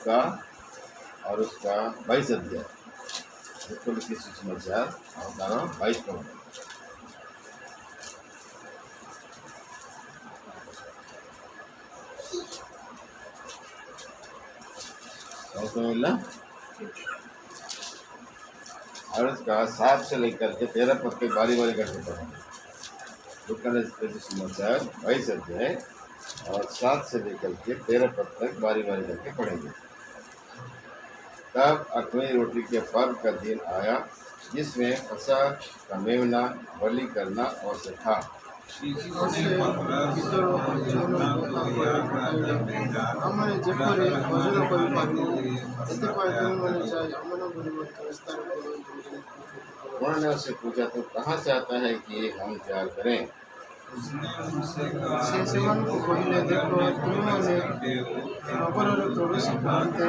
का और उसका 22 अध्याय कुल की सुसमाचार और तारा 22 पद तो मिला और उसका 7 से लेकर के 13 पद के बारी बारी करके पढ़ेंगे। सुसमाचार 22 अध्याय और 7 से लेकर के 13 पद तक बारी बारी करके पढ़ेंगे। तब अख़मीरी रोटी के पर्व का दिन आया जिसमें फसह का मेमना बलि करना आवश्यक था। उन्होंने उससे पूछा तो कहाँ से आता है कि हम तैयार करें। ସେମାନଙ୍କୁ କହିଲେ ଦେଖ ତୁମେମାନେ ନଗରରେ ପ୍ରବେଶ କରନ୍ତେ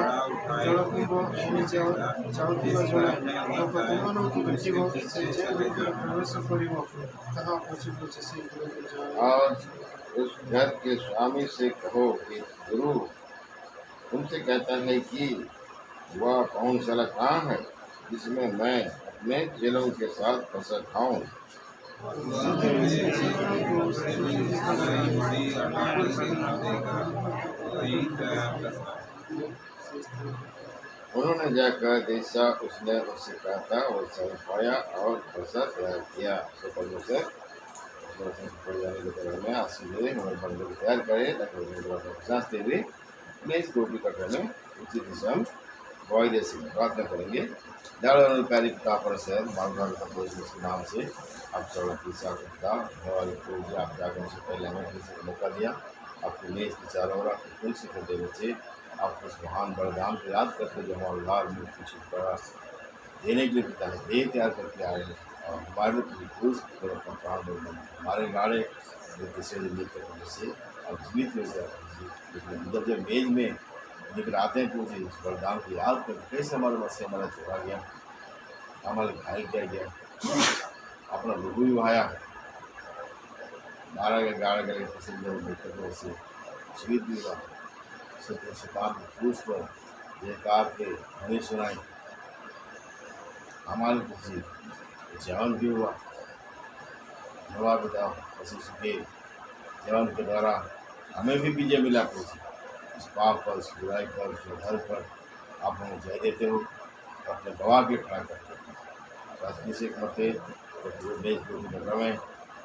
ଜଳପିବ ଏଣି ଚାହୁଁଥିବା ଜଣେ ଲୋକ ତୁମମାନଙ୍କୁ ଭେଟିବ ସେ ଯେ ଭିତରେ ପ୍ରବେଶ କରିବ ତାହା ପଛେ ପଛେ ସେ और उस घर के स्वामी से कहो कि गुरु तुमसे कहता है कि वह पाहुणशाला कहाँ है जिसमें मैं अपने चेलों के साथ फसह खाऊं। उन्होंने जाकर जैसा उसने उससे कहा था वैसा पाया और फसह तैयार किया। में आशीर्वाद हमारे बंदे को तैयार करे ताकि शास्त्री हुए मैं इस रोटी कटने में उचित दिशा में गवाही दे सकें। प्रार्थना करेंगे। दयालु पिता पर से भागवान का उसके नाम से आप चौड़ा पीछा करता हमारे पूर्व आप जागरण से पहले हमें किसी को मौका दिया। आपको मेज के चारों ओर आपको तुलसी को दे बच्चे आपको उस महान बलिदान को याद करते जो हमारे लाल में कुछ बड़ा देने के लिए पिता ने देह तैयार करके आए और हमारे पुरुष अपना प्राण हमारे गाड़े से और जीवित में जब मेज में लेकर आते हैं तो उस बलिदान को याद करके कैसे हमारे बस से हमारा छोड़ा गया हमारे घायल किया गया अपना लघु भी बहाया मारा गया गाड़ा गए पसंद से जीवित भी हुआ सत्य शतान पुरुष पर जयकार के हमें सुनाई हमारे खुशी जवान भी हुआ नवा पिता पशु के जवान के द्वारा हमें भी विजय मिला कुछ इस पाप पर इस बुराई पर इस धर्म पर आप हमें जय देते हो अपने गवाह के खड़ा करते हो राजनीति से करते देश को में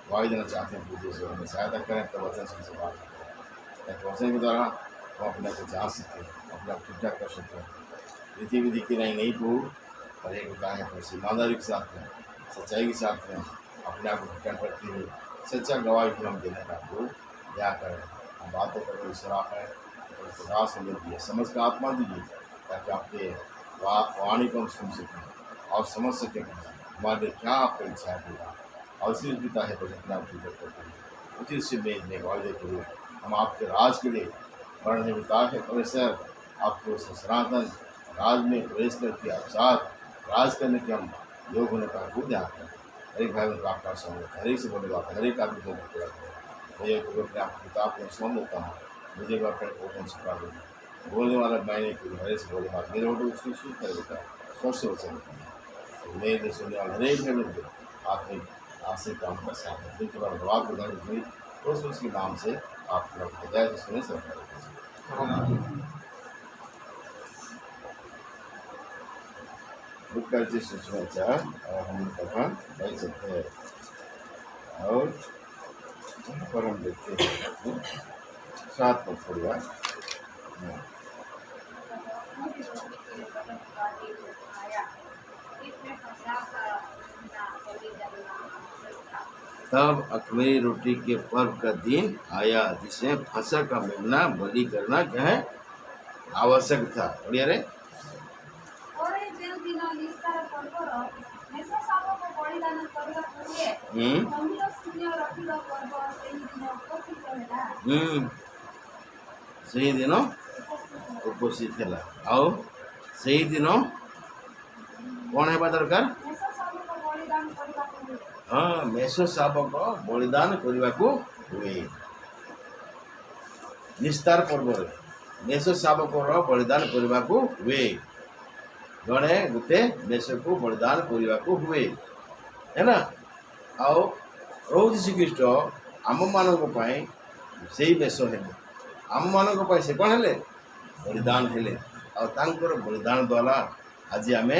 गवाही देना चाहते हैं पूजे से हमें सहायता करें तो वचन से बात करें वचन के द्वारा हम अपने को जान सकते हैं अपना ठीक कर सकते हैं रीति विधि की नहीं प्रभु पर एक बताएँ तो ईमानदारी के साथ में सच्चाई के साथ में अपने आप को ठीक करते हुए सच्चा गवाही भी हम देने का आपको दया करें हम बातों करें शराब है प्रकाश समझ दिए समझ का आत्मा दीजिए ताकि आपके वाणी को हम सुन सकें और समझ सकें हमारे लिए क्या आपका इच्छा है और उसी पिता है तो जितना आप ठीक करते हैं उसी से मेज में गवाही देते हुए हम आपके राज के लिए मरण पिता है परमेश्वर आपको सनातन राज में प्रवेश करके आप साथ राज करने के हम योग होने का खूब ध्यान करें हर एक भाई बहन का आपका समझ हर एक से बोले बात हर एक आदमी को पूरा करें मैं अपने आप किताब को सुन देता हूँ मुझे ओपन सिखा दूँगा बोलने वाला मैंने हर एक से बोले बात मेरे ऑर्डर उसको शुरू कर देता है स्वस्थ वचन मेरे सुनने वाले हर एक में आपने आपसे काम कर सकते हैं जिनके बाद जवाब प्रदान हुई तो उसके नाम से आप हृदय से सुने सकते बुक सुसमाचार और हम कथा देख सकते हैं और पर हम देखते हैं 7 पर थोड़ी बार तब अख़मीरी रोटी के पर्व का दिन आया जिसमें फसह का मेमना बलि करना क्या है आवश्यक था। बढ़िया रे सही दिन उपस्थित है आओ सही दिन कौन है दरकार हाँ मेषो शाबक बलिदान करने को हुए निस्तार पर्व मेष शावकर बलिदान करने को हुए जड़े गोटे मेष को बलिदान करने को हुए है ना। आओ प्रभु श्रीकृष्ण आम मान से मेष हेले आम मान से कौन हेले बलिदान हेले आर बलिदान द्वारा आज आम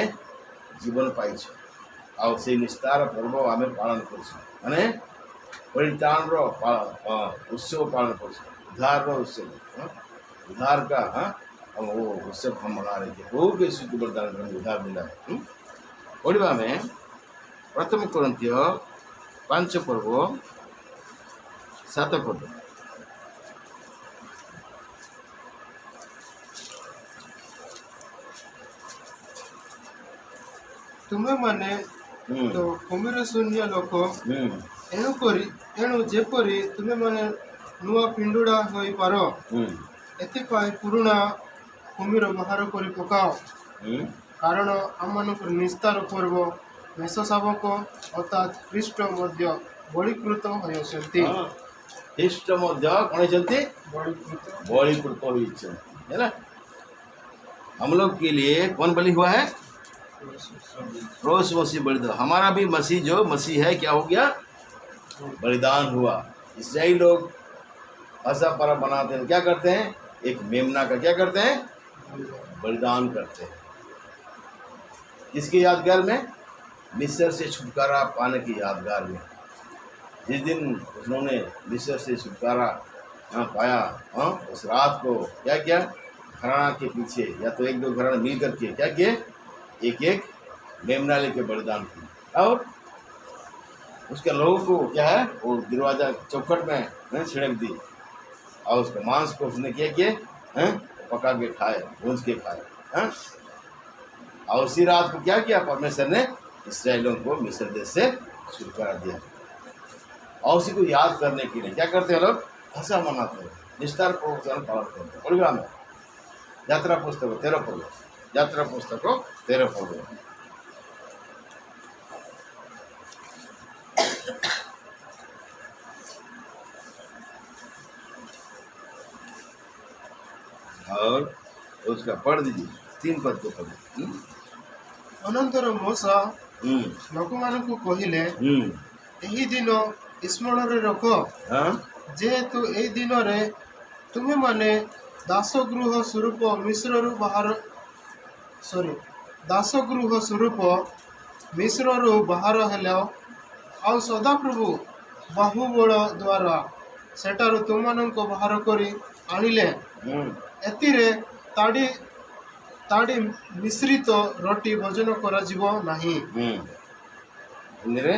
जीवन पाई से निस्तार पर्व आम पालन कर माने परित्राण उत्सव पालन कर उद्धार उत्सव उद्धार का वो उत्सव हम मना रहे थे। बहुत यीशु को बलिदान करने उद्धार मिला है। पढ़ा में प्रथम कोरिन्थीय 5 पर्व 7 पद तुम्हें माने तो कुमिर शून्य लोक एणु जेपरी तुम्हें माने नुआ पिंडुड़ा होई पारो एथिपाई पुरुणा कुमिर बाहर करी पकाओ कारण आमनक निस्तार पर्व मेष शावक अर्थात ख्रीष्ट मध्य बलिकृत होइछन्ति। ख्रीष्ट मध्य कौन होइछन्ति बलिकृत होइछन्ति है ना। हम लोग के लिए कौन बलि हुआ है प्रभु मसीह बलिदान। हमारा भी मसीह जो मसीह है क्या हो गया बलिदान हुआ। इसराइली लोग ऐसा पर्व बनाते हैं क्या करते हैं एक मेमना का क्या करते हैं बलिदान करते हैं किसके यादगार में मिस्र से छुटकारा पाने की यादगार में। जिस दिन उन्होंने मिस्र से छुटकारा पाया उस रात को क्या किया घराना के पीछे या तो एक दो घराना मिल करके क्या किए एक एक मेमना लेके बलिदान किया और उसके लोगों को क्या है वो दरवाजा चौखट में छिड़क दी और उसके मांस को उसने क्या किए पका के खाए भूंज के खाए और उसी रात को क्या किया परमेश्वर ने इसराइलियों को मिस्र देश से छुटकारा दिया। और उसी को याद करने के लिए क्या करते हैं लोग ऐसा मनाते हैं निस्तार पालन करते हैं। पढ़ा में यात्रा पुस्तक 13 पर्व यात्रा पुस्तक 13 पर्व और उसका पढ़ दीजिए 3 पद को पढ़। अनंतर मूसा लोक मानकु कहिले एही दिन स्मरण रे रख जेहेतु एही दिन रे तुम्हें माने दासगृह स्वरूप मिश्र रु बाहर दासगृह स्वरूप मिश्र रु बाहर हेलो आ सदाप्रभु बाहुबल द्वारा सेटारु तुमମାନଙ୍କୁ बाहर करी आनिले एतिरे ताड़ी ताड़ी मिश्रित रोटी भोजन करा जीवो नाही। इंद्रे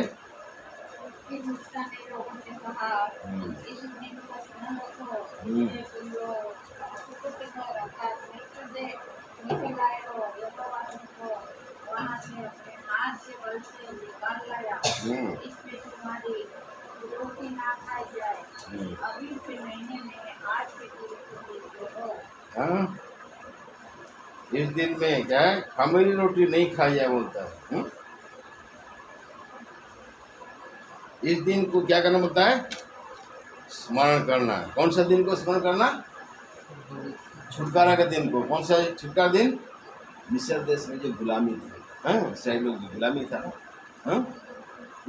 इस दिन में क्या है खमीरी रोटी नहीं खाई जाए बोलता है। इस दिन को क्या करना बोलता है स्मरण करना। कौन सा दिन को स्मरण करना छुटकारा का दिन को। कौन सा छुटकारा दिन मिस्र देश में जो गुलामी थी इसराइल लोग की गुलामी था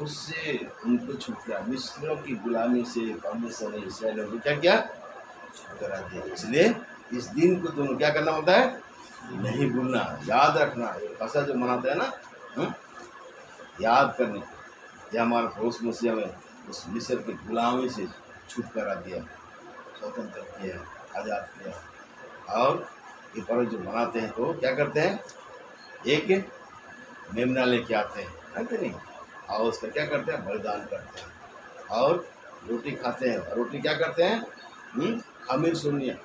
उससे उनको छुटकारा मिस्रों की गुलामी से परमेश्वर ने इसराइल को क्या किया छुटकारा दिया। इसलिए इस दिन को दोनों क्या करना होता है नहीं भूलना याद रखना। ऐसा जो मनाते हैं ना याद करने ये हमारा प्रभु मसीह में उस मिस्र की गुलामी से छुटकारा दिया स्वतंत्र किया आज़ाद किया। और ये पर्व जो मनाते हैं तो क्या करते हैं एक मेमना लेके आते हैं कि नहीं और उसका क्या करते हैं बलिदान करते हैं और रोटी खाते हैं। रोटी क्या करते हैं खमीर शून्य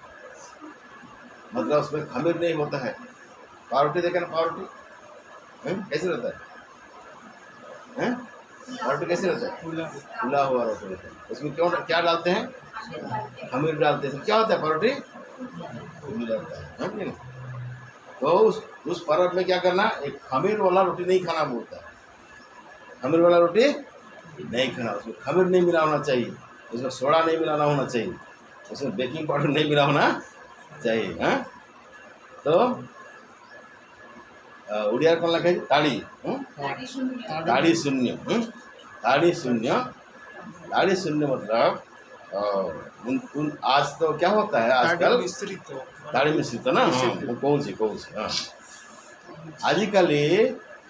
मतलब उसमें खमीर नहीं होता है। पावरोटी देखे ना पावरोटी कैसे रहता है पावरोटी कैसे रहता है फूला हुआ रोटी रहता है। उसमें क्यों क्या डालते हैं खमीर डालते हैं। क्या होता है पावरोटी फूल जाता है। तो उस पर्व में क्या करना एक खमीर वाला रोटी नहीं खाना बोलता है। खमीर वाला रोटी नहीं खाना उसमें खमीर नहीं मिला होना चाहिए उसमें सोडा नहीं मिलाना होना चाहिए उसमें बेकिंग पाउडर नहीं मिला होना चाहिए। हाँ तो ओडिया कौन लिखा है ताड़ी। ताड़ी शून्य। ताड़ी शून्य। ताड़ी शून्य मतलब आज तो क्या होता है आजकल मिश्रित ताड़ी मिश्रित ना। हाँ ମୁଁ କହୁଛି हाँ आजिकल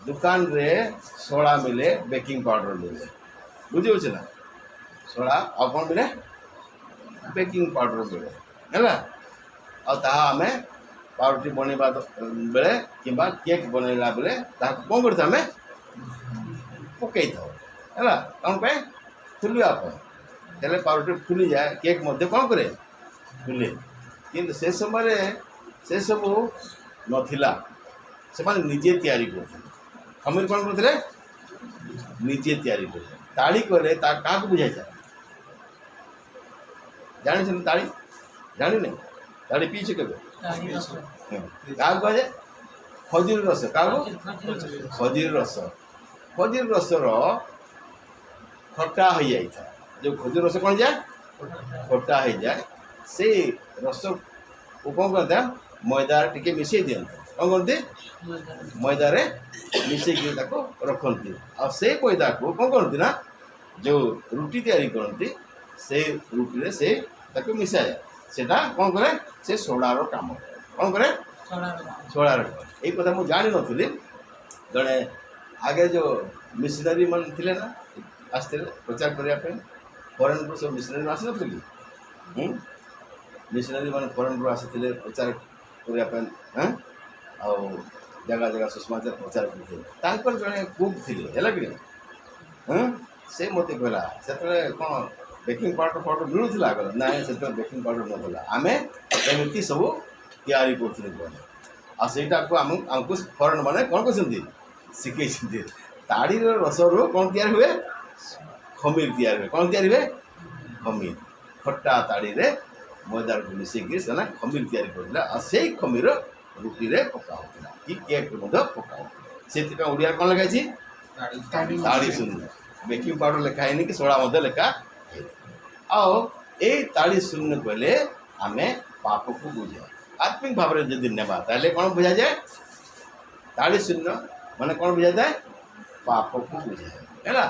दुकान रे सोडा मिले बेकिंग पाउडर मिले बुझे ना सोडा और कौन मिले बेकिंग पाउडर मिले है ना और ताहा आमे पाउडर बनवा बेले कि केक बनैला बेले ताहा कौन करते आमे पकई था है ना कौन पे फुलिया हेल्ले पाउडर फुली जाए केक मध्य कौन करे फुले कि से समय से सब नथिला से निजे तैयारी करते खमीर कौन करते निजे तैयारी करते ताड़ी कले क्या बुझाई था जानी ताड़ी जानी नहीं ताड़ी पीछे के क्या कहे खजूर रस क्या खजूर रस खटा हो जाए जो खजूर रस कौन जाए खटा हो जाए से रस को कौन करते मैदा टिके मिसई दिखते कौन करते मैदा रे मिसई रखती और से मैदा को कौन करती ना जो रुटी तैयारी करती से रुटी रे से मिसाए सेटा कौन करे से सोडार काम कौन करे सोडार ये कथा मुझे जानी नी जड़े आगे जो मिशनरी मन थे ना आसते प्रचार करने फरेन रू सब मिशनरी आसी नी मिशनरी मान फरेन रू आसी प्रचार करने हाँ आ जगह जगह सुषमाचार प्रचार करते जड़े कुक थे है कि हाँ से मत कहला से कौन बेकिंग पाउडर मिलूला ना से बेकिंग पाउडर ना आम एमती सब तैयारी करटा को आमको फरेन मैंने कौन कर शिखे ताड़ी रस रू कौन तैयारी हुए खमीर तैयारी हुए कौन तैयारी हुए खमीर खट्टा ताड़ी रे मैदार को मिसेक से खमीर तैयारी करता से खमीर रुटी रे पका होता कि केक पका से ओडिया कौन लिखाई ताड़ी शून्य बेकिंग पाउडर लिखाई कि सोडा लिखा आओ ए ताड़ी शून्य कहले आमे पाप को बुझे आत्मिक भाव में जब नेबा ताले कौन बुझा जाए ताड़ी शून्य माने कौन बुझा जाए पाप को बुझे है ना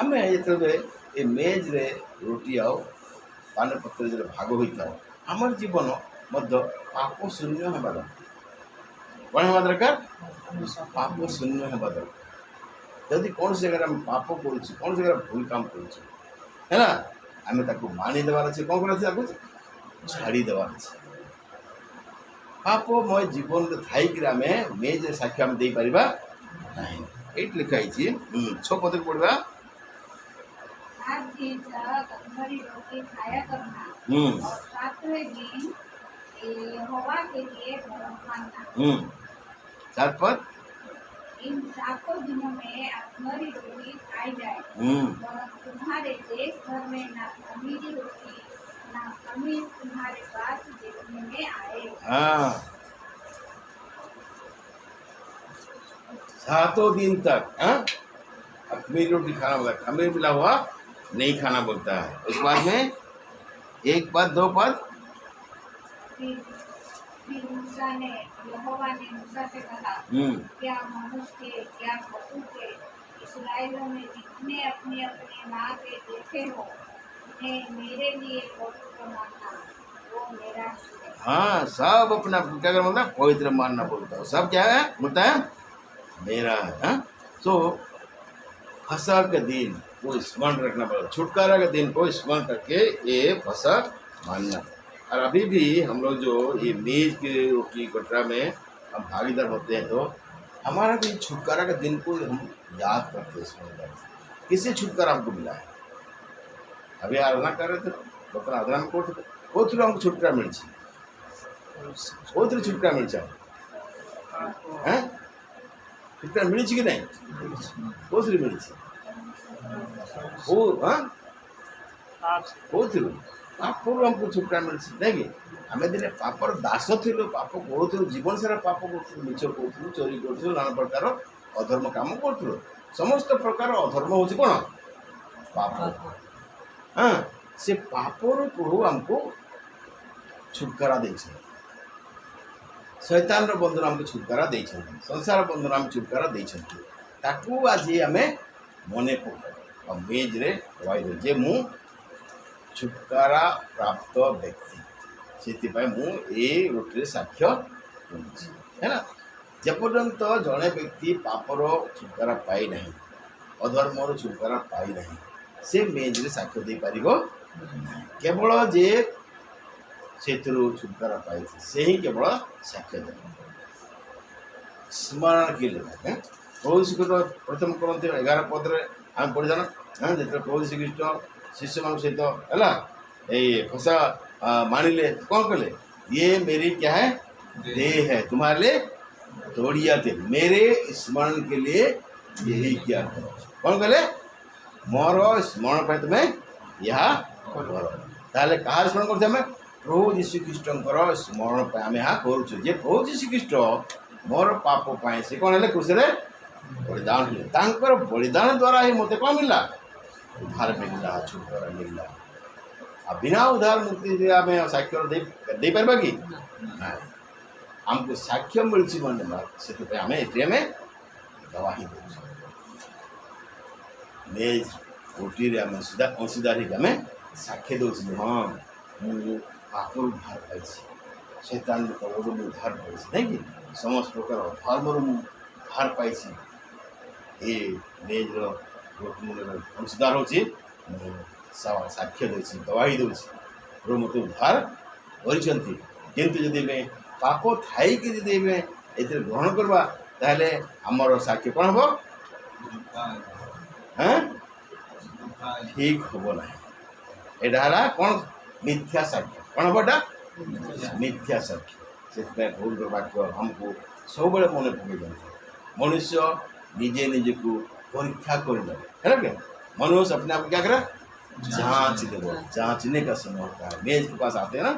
आमे ये मेज रे रोटी आओ पान पत्र जो भाग होता आमर जीवन मध्य पाप शून्य होगा दरकार कौन होगा दरकार पाप शून्य होगा दरकार जदि कौन जगह पाप कौन जगह भूल काम है ना आम मानी देवार अच्छे कौन कर छाड़ी देवार अच्छे पापमय जीवन थी आम मेज साक्षी आम दे पार ना ये लिखाई 6 पद को पढ़ा सात पद इन 7 दिनों में अखमीरी रोटी खाई जाए और तुम्हारे देश भर में ना अखमीरी रोटी ना खमीर तुम्हारे पास देखने में आए। हाँ 7 दिन तक अखमीरी रोटी खाना बोलता है खमीर मिला हुआ नहीं खाना बोलता है। उस बाद में 1 पद 2 पद फिर यहोवा ने मूसा से कहा क्या मनुष्य के क्या पशु के इस्राएलियों में जितने अपनी अपनी माँ के देखे हो उन्हें मेरे लिए पवित्र मानना वो मेरा है। हाँ सब अपना क्या कर बोलता है पवित्र मानना बोलता है सब क्या है बोलता है मेरा है। हाँ तो फसह के दिन को स्मरण रखना पड़ेगा छुटकारा के दिन को स्मरण करके ये फसह मानना। और अभी भी हम लोग जो ये मेज के रोटी कटरा में हम भागीदार होते हैं तो हमारा भी छुटकारा के दिन को हम याद करते हैं स्मरण किससे छुटकारा हमको मिला है। अभी आराधना कर रहे थे तो आराधना में कोई हमको छुटकारा मिल छुटकारा मिल छुटकारा मिली कि नहीं कोई मिली पापरू हमको छुटकारा मिली नहीं आम दिन पापर दास थी पाप करूँ जीवन सारा पाप करूँ मिछ करूँ चोरी करूँ नाना प्रकार अधर्म काम करूँ समस्त प्रकार अधर्म हूँ कौन पाप। हाँ से पापर प्रभु हमको छुटकारा दे शैतान बंधन आमको छुटकारा देछन, संसार बंधन आम छुटकारा देछन। ताकू आज आमे मने पक और मेज रे कहि दे जे मु छुटकारा प्राप्त व्यक्ति से मु ए रोटी साक्ष्य दूची है ना। जेपर्यंत जड़े व्यक्ति पापर छुटकारा पाई नहीं, अधर्मर छुटकारा पाई नहीं, से मेज रे साक्ष्य दे पारिबो केवल जे से छुटकारा पाई से ही केवल साक्ष्य दे। स्मरण के लिए प्रभु श्रीकृष्ण प्रथम करते 11 पद आम पढ़ी जाना हाँ जो प्रभु श्रीकृष्ण शिष्य मान सहित है फसा मानिले कौन कले ये मेरी क्या है देह है तुम्हारे लिए तोड़िया थे, मेरे स्मरण के लिए यही किया करो। कौन कले मोर स्मरण पर तुम्हें यह करो। ताले कहा स्मरण करते हमें प्रभु जीशु ख्रीष्टर स्मरण पर आम यहाँ करुचु जे प्रभु जीशु ख्रीष्ट मोर पाप पाए से कौन है क्रूस रे बलिदान हेले तांकर बलिदान द्वारा ही मते कौन मिलला उद्धार मिलला छुटकारा मिलला। आ बिना उद्धार मुक्ति जे आम साक्ष्य दे पारबा कि आमको साक्ष्य मिलछि मन से आम ए गवाही दे मेज रोटी रे आम सीधा अंशीदारी आम साक्ष्य दो हाँ मु पाप उद्धार पाई शैतान कबड़ उद्धार पाई नहीं कि समस्त प्रकार धर्मर मु उद्धार पाई ये मेज रोटी अंशीदार हो साक्ष्य दूसरी गवाही दूसरी प्रभु मत उद्धार कर पाप थाई कि ग्रहण करवा ताहले आमर साक्ष्य कौन हम हाँ ठीक हम ना यहाँ कौन मिथ्या साक्ष्य कौन हम एटा मिथ्या साक्ष्य से भूल वाक्य हमको सब मन पकड़ जाते मनुष्य निजे निजे को परीक्षा कर क्या मनुष्य अपने आप क्या करे जांच देव जांचने का समय होता है। मेज के पास आते हैं ना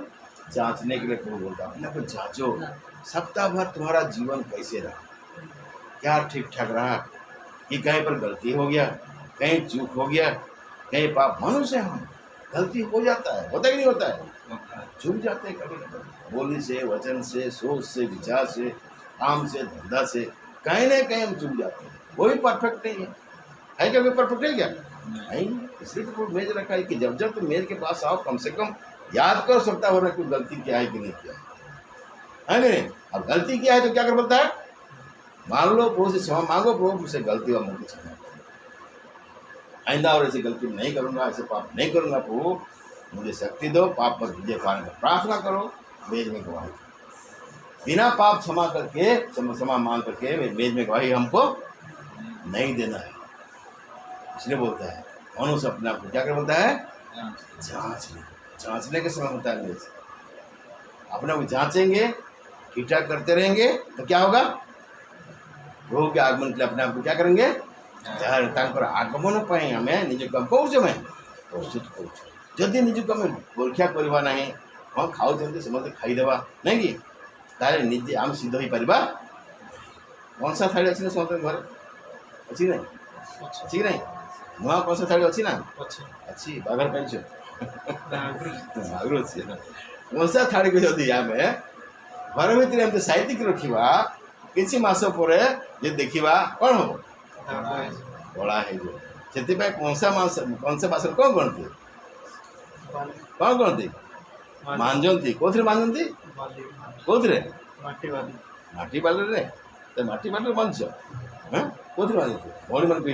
जांचने के लिए प्रभु बोलता है अपने को जांचो सप्ताह भर तुम्हारा जीवन कैसे रहा, क्या ठीक ठाक रहा कि कहीं पर गलती हो गया, कहीं चूक हो गया, कहीं पाप। मनुष्य हम गलती हो जाता है, होता कि नहीं होता है, चूक जाते हैं कभी कभी बोली से, वचन से, सोच से, विचार से, काम से, धंधा से, कहीं ना कहीं हम चूक जाते हैं। वो भी परफेक्ट नहीं है क्या? कोई परफेक्ट है क्या? नहीं। इसलिए तो मेज रखा है कि जब जब तुम मेज के पास आओ कम से कम याद कर सकता हो ना कोई गलती किया है कि नहीं किया है नहीं। अब गलती किया है तो क्या कर बोलता है मान लो प्रभु से क्षमा मांगो, प्रभु मुझसे गलती हुआ मुझे क्षमा करो, आइंदा और ऐसी गलती नहीं करूँगा, ऐसे पाप नहीं करूँगा, प्रभु मुझे शक्ति दो, पाप पर विजय पाने का प्रार्थना करो, मेज में गवाही बिना पाप क्षमा करके क्षमा मांग करके मेज में गवाही हमको नहीं देना है। इसलिए बोलता है मनुष्य अपने आप को क्या कर बोलता है जांचने के समय होता है मेज। अपने को जांचेंगे, ठीठा करते रहेंगे तो क्या होगा? प्रभु के आगमन के लिए अपने आप को क्या करेंगे? आगमन पर आम निजे को कौन प्रस्तुत करुँ। निजक आम परीक्षा करवा ना हाँ खाऊ समस्त खाईदेवा नहीं कि तारे निजे आम सिद्ध हो पार। कंसा थाली अच्छी ना समस्त घर अच्छी ना अच्छी नहीं नुआ कंसा थाली अच्छी ना अच्छी बाघर पाइछ आगु अच्छी कंसा थाली को जदि आम घर भितर एमती साइतिक रखा किसी मास पर देखा कौन हम कला हो कंसा मास कौन करती कौन करती मांजती कौन मांजती कौन माटी बाल्टी रे माटी बाल्टी मांझ हाँ कौन मांजती भौणी मान पी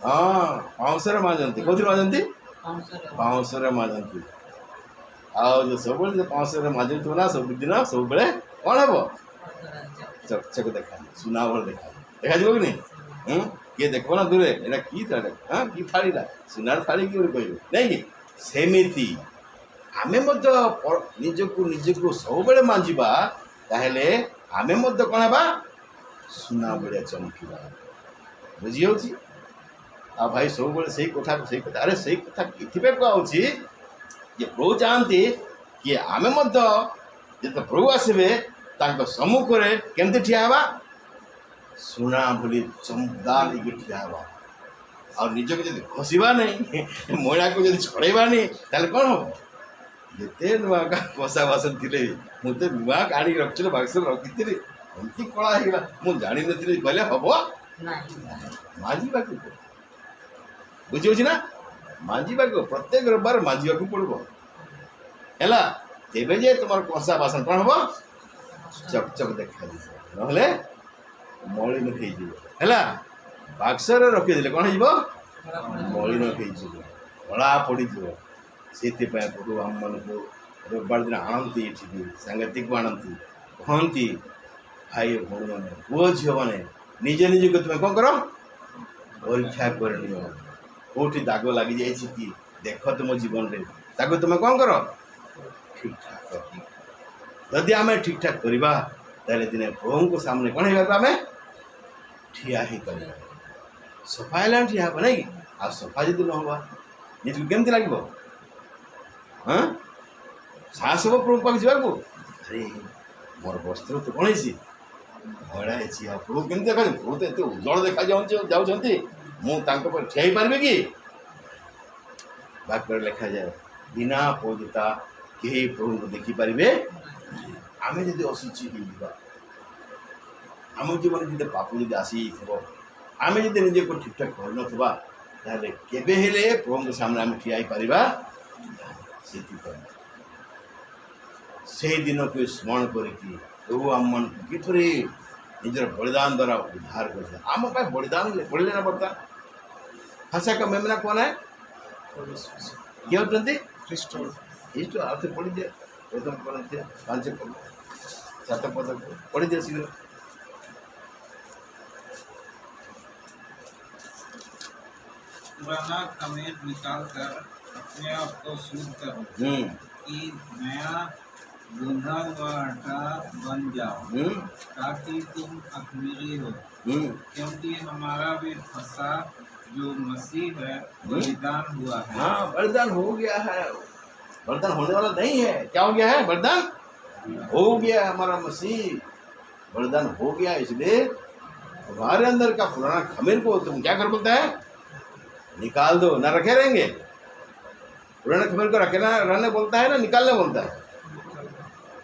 हाँ पाउंसर मांजती कौन मांजती पाउंसर मांजती आउ जो सब पाउंसर मांजुव ना सब दिन सब बेले कौन हम चकचक देखा सुना भल देखा देखा कि नहीं किए देख ना दूरे एटा कि थाली हाँ कि थाली सुनार थाली कि कह नहीं कि सेमिति आमे निजको निजको सब बेले मांझा ताहले आमे कौन है सुना बेले चमकीबा बुझी हो भाई सब बेले से कथा अरे से कथा इथिपे कहुची जे प्रभु चाहती कि आमे जो प्रभु आसबे सम्मुख में केमती ठिया सुना बोली चमकदार ठिया और निजक जब घषा नहीं महिला को जब छड़ेबा नहीं ताले कौन हम ଯେତେ ନୂଆ କଂସା ବାସନ ଥିଲେ ମୋତେ ନୂଆ କାଢ଼ିକି ରଖିଥିଲେ ବାକ୍ସରେ ରଖିଥିଲି ଏମିତି କଳା ହେଇଗଲା ମୁଁ ଜାଣିନଥିଲି କହିଲେ ହବ ମାଜିବାକୁ ପଡ଼ିବ। ବୁଝିହେଉଛି ନା? ମାଜିବାକୁ ପ୍ରତ୍ୟେକ ରବିବାର ମାଜିବାକୁ ପଡ଼ିବ ହେଲା। ତେବେ ଯେ ତୁମର କଂସା ବାସନ କ'ଣ ହବ? ଚକଚକ ଦେଖାଯିବ, ନହେଲେ ମଳିନ ହେଇଯିବ ହେଲା। ବାକ୍ସରେ ରଖିଦେଲେ କ'ଣ ହେଇଯିବ? ମଳିନ ହେଇଯିବ, କଳା ପଡ଼ିଯିବ। ସେଥିପାଇଁ ପ୍ରଭୁ ଆମମାନଙ୍କୁ ରବିବାର ଦିନ ଆଣନ୍ତି, ଏଠିକି ସାଙ୍ଗତିକୁ ଆଣନ୍ତି, କହନ୍ତି ଭାଇ ଭଉଣୀମାନେ, ପୁଅ ଝିଅମାନେ ନିଜେ ନିଜକୁ ତୁମେ କ'ଣ କର? ପରୀକ୍ଷା କରିନିଅ। କେଉଁଠି ଦାଗ ଲାଗିଯାଇଛି କି ଦେଖ ତୁମ ଜୀବନରେ, ତାକୁ ତୁମେ କ'ଣ କର? ଠିକ୍ ଠାକ୍ କର। ଯଦି ଆମେ ଠିକ୍ ଠାକ୍ କରିବା ତାହେଲେ ଦିନେ ପ୍ରଭୁଙ୍କ ସାମନେ କ'ଣ ହେଇବାକୁ ଆମେ ଠିଆ ହେଇପାରିବା। ସଫା ହେଲେ ଆମେ ଠିଆ ହେବା ନାଇଁ କି? ଆଉ ସଫା ଯଦି ନ ହେବା ନିଜକୁ କେମିତି ଲାଗିବ? ହଁ, ସାହସ ହବ ପ୍ରଭୁ ପାଖକୁ ଯିବାକୁ? ଆରେ ମୋର ବସ୍ତ୍ର ତ କ'ଣ ହେଇଛି? ମଇଳା ହେଇଛି। ଆଉ ପ୍ରଭୁ କେମିତି ଦେଖାଯାଉଛି? ପ୍ରଭୁ ତ ଏତେ ଉଜ୍ଜଳ ଯାଉଛନ୍ତି, ମୁଁ ତାଙ୍କ ଉପରେ ଠିଆ ହେଇପାରିବି କି? ବାକ୍ୟରେ ଲେଖାଯାଏ ବିନା ପବିତ୍ରତା କେହି ପ୍ରଭୁଙ୍କୁ ଦେଖିପାରିବେ। ଆମେ ଯଦି ଅଶୁଚି ହେଇଯିବା, ଆମ ଜୀବନରେ ଯଦି ପାପ ଯଦି ଆସିଯାଇଥିବ, ଆମେ ଯଦି ନିଜକୁ ଠିକ୍ଠାକ୍ କରିନଥିବା, ତାହେଲେ କେବେ ହେଲେ ପ୍ରଭୁଙ୍କ ସାମନେ ଆମେ ଠିଆ ହେଇପାରିବା। ସେଥିପାଇଁ ସେହି ଦିନକୁ ସ୍ମରଣ କରିକି ପ୍ରଭୁ ଆମମାନଙ୍କୁ କିପରି ନିଜର ବଳିଦାନ ଦ୍ୱାରା ଉଦ୍ଧାର କରିଥିଲେ। ଆମ ପାଇଁ ବଳିଦାନ ପଡ଼ିଲେ ନା ବର୍ତ୍ତମାନ ଭାଷା का मेमना कौन है? କିଏ ହେଉଛନ୍ତି? ଖ୍ରୀଷ୍ଟ। ଇଷ୍ଟ ଆଉ ଥରେ ପଢ଼ିଦିଏ। ପ୍ରଥମ କରନ୍ତି 5 ପଦ 7 ପଦ ପଢ଼ିଦିଏ ଶୀଘ୍ର। पुराना खमीर निकाल कर अपने आप को शुद्ध करो कि नया गूंधा हुआ आटा बन जाओ, ताकि तुम अखमीरी हो। क्योंकि हमारा भी फसा जो मसीह है बलिदान हुआ है। हाँ, बलिदान हो गया है। बलिदान होने वाला नहीं है। क्या हो गया है? बलिदान हो गया। हमारा मसीह बलिदान हो गया, इसलिए तुम्हारे अंदर का पुराना खमीर को तुम क्या कर बोलता है? निकाल दो। ना रखे रहेंगे? पुराने खमीर को रखे ना रहने बोलता है ना निकालने बोलता है?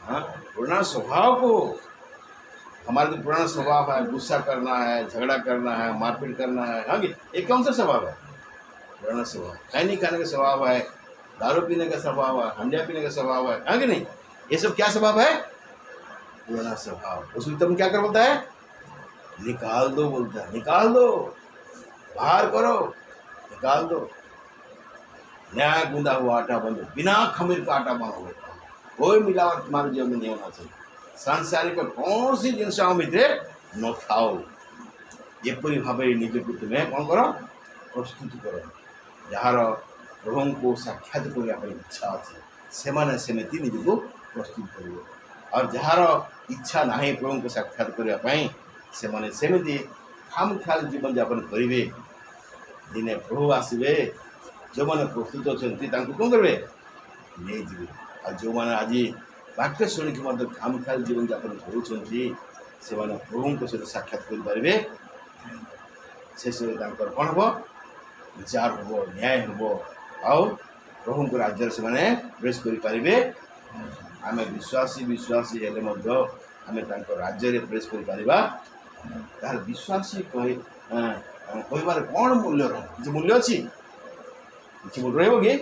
हाँ, पुराना स्वभाव को, हमारा जो पुराना स्वभाव है, गुस्सा करना है, झगड़ा करना है, मारपीट करना है, हाँ ये कौन सा स्वभाव है? पुराना स्वभाव। खैनी खाने का स्वभाव है, दारू पीने का स्वभाव है, हंडिया पीने का स्वभाव है, हाँ कि नहीं? ये सब क्या स्वभाव है? पुराना स्वभाव। उसमें तुम क्या कर बोलता है? निकाल दो बोलता है। निकाल दो, बाहर करो, निकाल दो। नया गूंदा हुआ आटा बन दो। बिना खमीर का आटा बनो। कोई मिलावट तुम्हारे जीवन में नहीं होना चाहिए। सांसारिक कौन जिनस भितर न थाओ। एपरी भाव निजक तुम्हें कौन कर? प्रस्तुत कर। जार प्रभु को साक्षात करने इच्छा अच्छे से सेमती निजक प्रस्तुत कर। और जार इच्छा ना प्रभु को साक्षात करने सेमती खाम ख्याल जीवन यापन करेंगे। दिने प्रभु आसवे, जो मैंने प्रस्तुत अच्छा कौन करेंगे? नहीं जी। और जो मैंने आज वाक्य शुणिक खाम ख्याल जीवन यापन करुँचे से प्रभु सहित साक्षात करेंगे। से कौन हम? विचार हम, न्याय हम, आउ प्रभु राज्य से प्रवेश करेंगे। आम विश्वासी हेले आम राज्य में प्रवेश कर विश्वासी कहबार कौन मूल्य रही? मूल्य अच्छी किसी मूल्य रही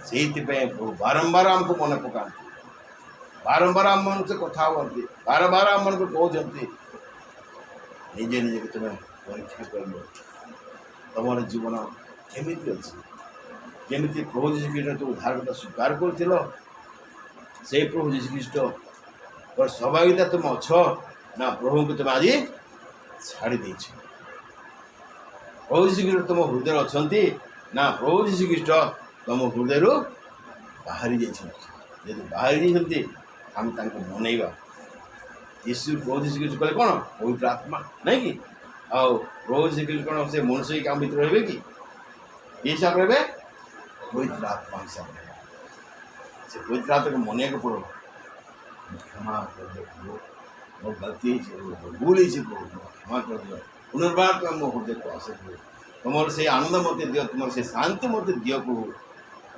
से प्रभु बारंबार आमको मन पका, बारंबार आम मन से कथा हमें, बारंबार आम मन को कहते निजे निजे तुम्हें परीक्षा कर लो तुम जीवन केमी अच्छी। जमी प्रभु जीशु ख्रीष्ट तो उद्धार कथा स्वीकार कर प्रभु जीशु ख्रीष्ट और सहभागिता तुम अच्छ ना प्रभु को तुम आज छाड़ी देछ। प्रभु जीशु ख्रीष्ट तुम हृदय अच्छा ना प्रभु जीशु ख्रीष्ट तुम हृदय बाहरी जाती। बाहरी जाती आम मनइबा। यीशु प्रभु जीशु ख्रीष्ट कहले कौन? पवित्र आत्मा नहीं कि? आउ प्रभु जीशु ख्रीष्ट कौन से मनुष्य काम भीतर रहे कि हिसाब रहे? पवित्र आत्मा हिसाब रहे। से पवित्र आत्मा को मन को पड़ो। क्षमा कर दो, मोर गलती भूल प्रभु क्षमा कर दियो। पुनर्बार तुम मो हृदय को आस तुम से आनंद मत दियो, तुम से शांति मत दियो प्रभु।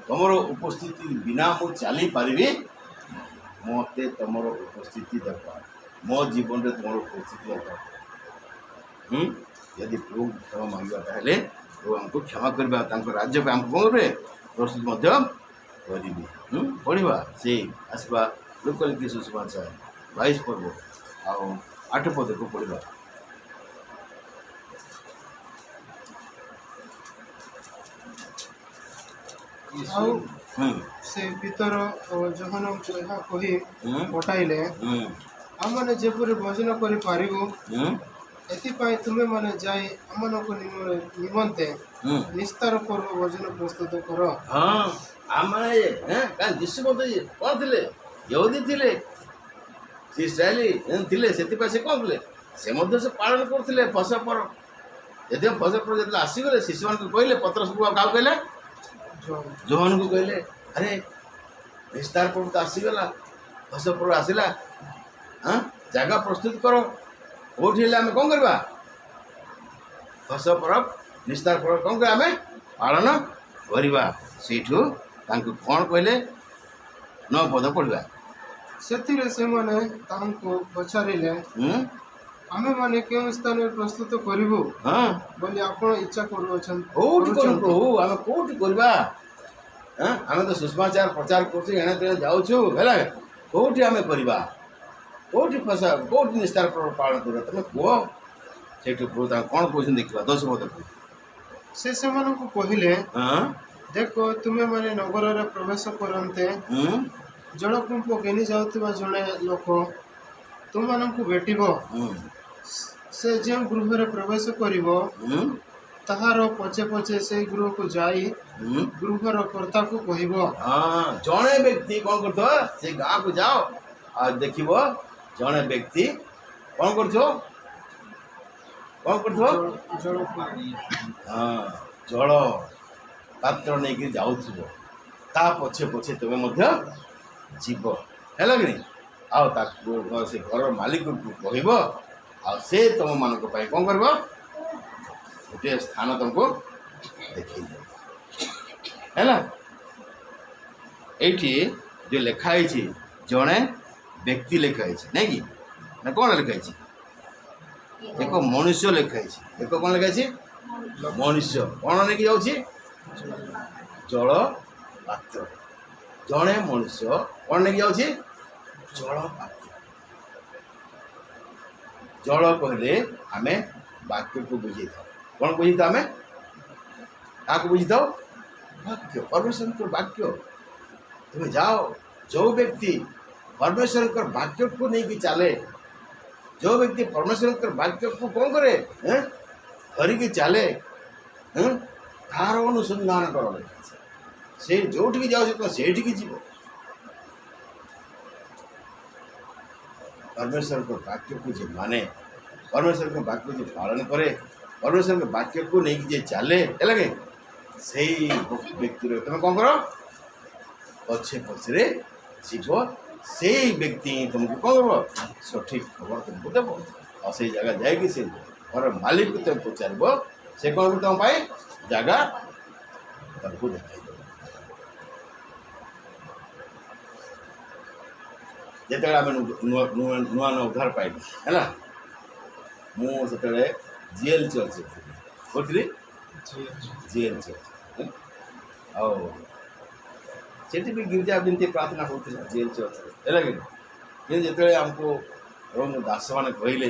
तुमर उपस्थिति बिना मु चली पारिबी मते तुमर उपस्थिति दरकार मो जीवन रे तुमर उपस्थिति दरकार यदि प्रभु क्षमा मांगवा ताहले प्रभु हमको क्षमा करबा तांको राज्य पे हमको बोलबे प्रस्तुत मध्य करिबी पढ़िबा से आसबा लोकल की सुसमाचार 22 पर्व आ 8 पद को पढ़िबा ଆଉ ସେ ପିତର ଯୋହନଙ୍କୁ ଏହା କହି ପଠାଇଲେ ଆମମାନେ ଯେପରି ଭୋଜନ କରିପାରିବୁ ଏଥିପାଇଁ ତୁମେମାନେ ଯାଇ ଆମମାନଙ୍କ ନିମନ୍ତେ ନିସ୍ତାର ପର୍ବ ଭୋଜନ ପ୍ରସ୍ତୁତ କର। हाँ आमने यीशु मत कौन थे यहूदी थे से इस्राएली थे से कौन थे से से पालन करते फस पर्व यदि फस पर्व जो आसीगले शिशु मान कहले पत्रस को क्या कहले जोहन को कहले अरे निस्तार पर्व तो आसीगला फस पर्व आसला हाँ जगह प्रस्तुत करो कौटी आम कौन करवा फस पर्व निस्तार पर्व कौन कर आम पालन करवा सेठू तांको कौन कहले 9 पद पढ़वा ସେଥିରେ ସେମାନେ ତାଙ୍କୁ ପଚାରିଲେ ଆମେମାନେ କେଉଁ ସ୍ଥାନରେ ପ୍ରସ୍ତୁତ କରିବୁ हाँ ବୋଲି ଆପଣ ଇଚ୍ଛା କରୁଅଛନ୍ତି कौटी कर प्रभु आम कौटी करवा हाँ आम तो सुषमाचार प्रचार करछे एणे तेणे जाउछु हैला कौटी आम करवा कौटी फसा कौटी निस्तार पर्व पालन करवा तमे को सेठू प्रभु ता कौन कहछन देखिबा 10 पद ସେ ସେମାନଙ୍କୁ କହିଲେ हाँ ଦେଖ ତୁମେମାନେ ନଗରରେ ପ୍ରବେଶ କରନ୍ତେ ଜଳକୁମ୍ପ ଘେନି ଯାଉଥିବା ଜଣେ ଲୋକ ତୁମମାନଙ୍କୁ ଭେଟିବ ସେ ଯେଉଁ ଗୃହରେ ପ୍ରବେଶ କରିବ ତାହାର ପଛେ ପଛେ ସେଇ ଗୃହକୁ ଯାଇ ଗୃହର କର୍ତ୍ତାକୁ କହିବ हाँ जड़े व्यक्ति कौन करथो से गाँव को जाओ और देखिबो जड़े व्यक्ति कौन करथो ଜଳକୁ हाँ जल पात्र नहीं कि जाउथबो ता पछे पछे तमे मध्य जीव हैला कि नहीं आओ ताको से घर मालिक को कहबो आ से तुम मानक पाई कौन करबो गोटे स्थान तुमको देखै हैला एठी जो लिखा है जड़े व्यक्ति लिखा है नहीं कि ना कौन लिखा है एक मनुष्य लिखा है एक कौन लिखा है मनुष्य कौन लेकिन जाऊँ जल पात्र जड़े मनुष्य कौन लेकिन जाऊँ जल पात्र जल कहले आम वाक्य को बुझे था कौन बुझी था आम क्या बुझी था वाक्य परमेश्वर वाक्य तुम जाओ जो व्यक्ति परमेश्वर वाक्य को नहीं कि चले जो व्यक्ति परमेश्वर वाक्य को कौन करे धरिकी चले तार अनुसंधान कर से जो जाओ से जीव परमेश्वर को वाक्य को जे माने परमेश्वर के वाक्य जो पालन करे परमेश्वर के वाक्य को नहीं जे चले लगे से व्यक्ति तुम कौन कर पछे पछे जीव से व्यक्ति तुमको कौन कर सठिक खबर तुमको देव और से जगह जाएगी से घर मालिक को तुम पचार से कौन तुम पाए जगह तुमको देखा जिते आम नुआ नुआ उद्धार पाइली है मुझे जीएल चर्च कौन जीएल चर्च आठी भी गिरजा बिनती प्रार्थना होता जीएल चर्च है कि जिते आमको दास मैंने कहले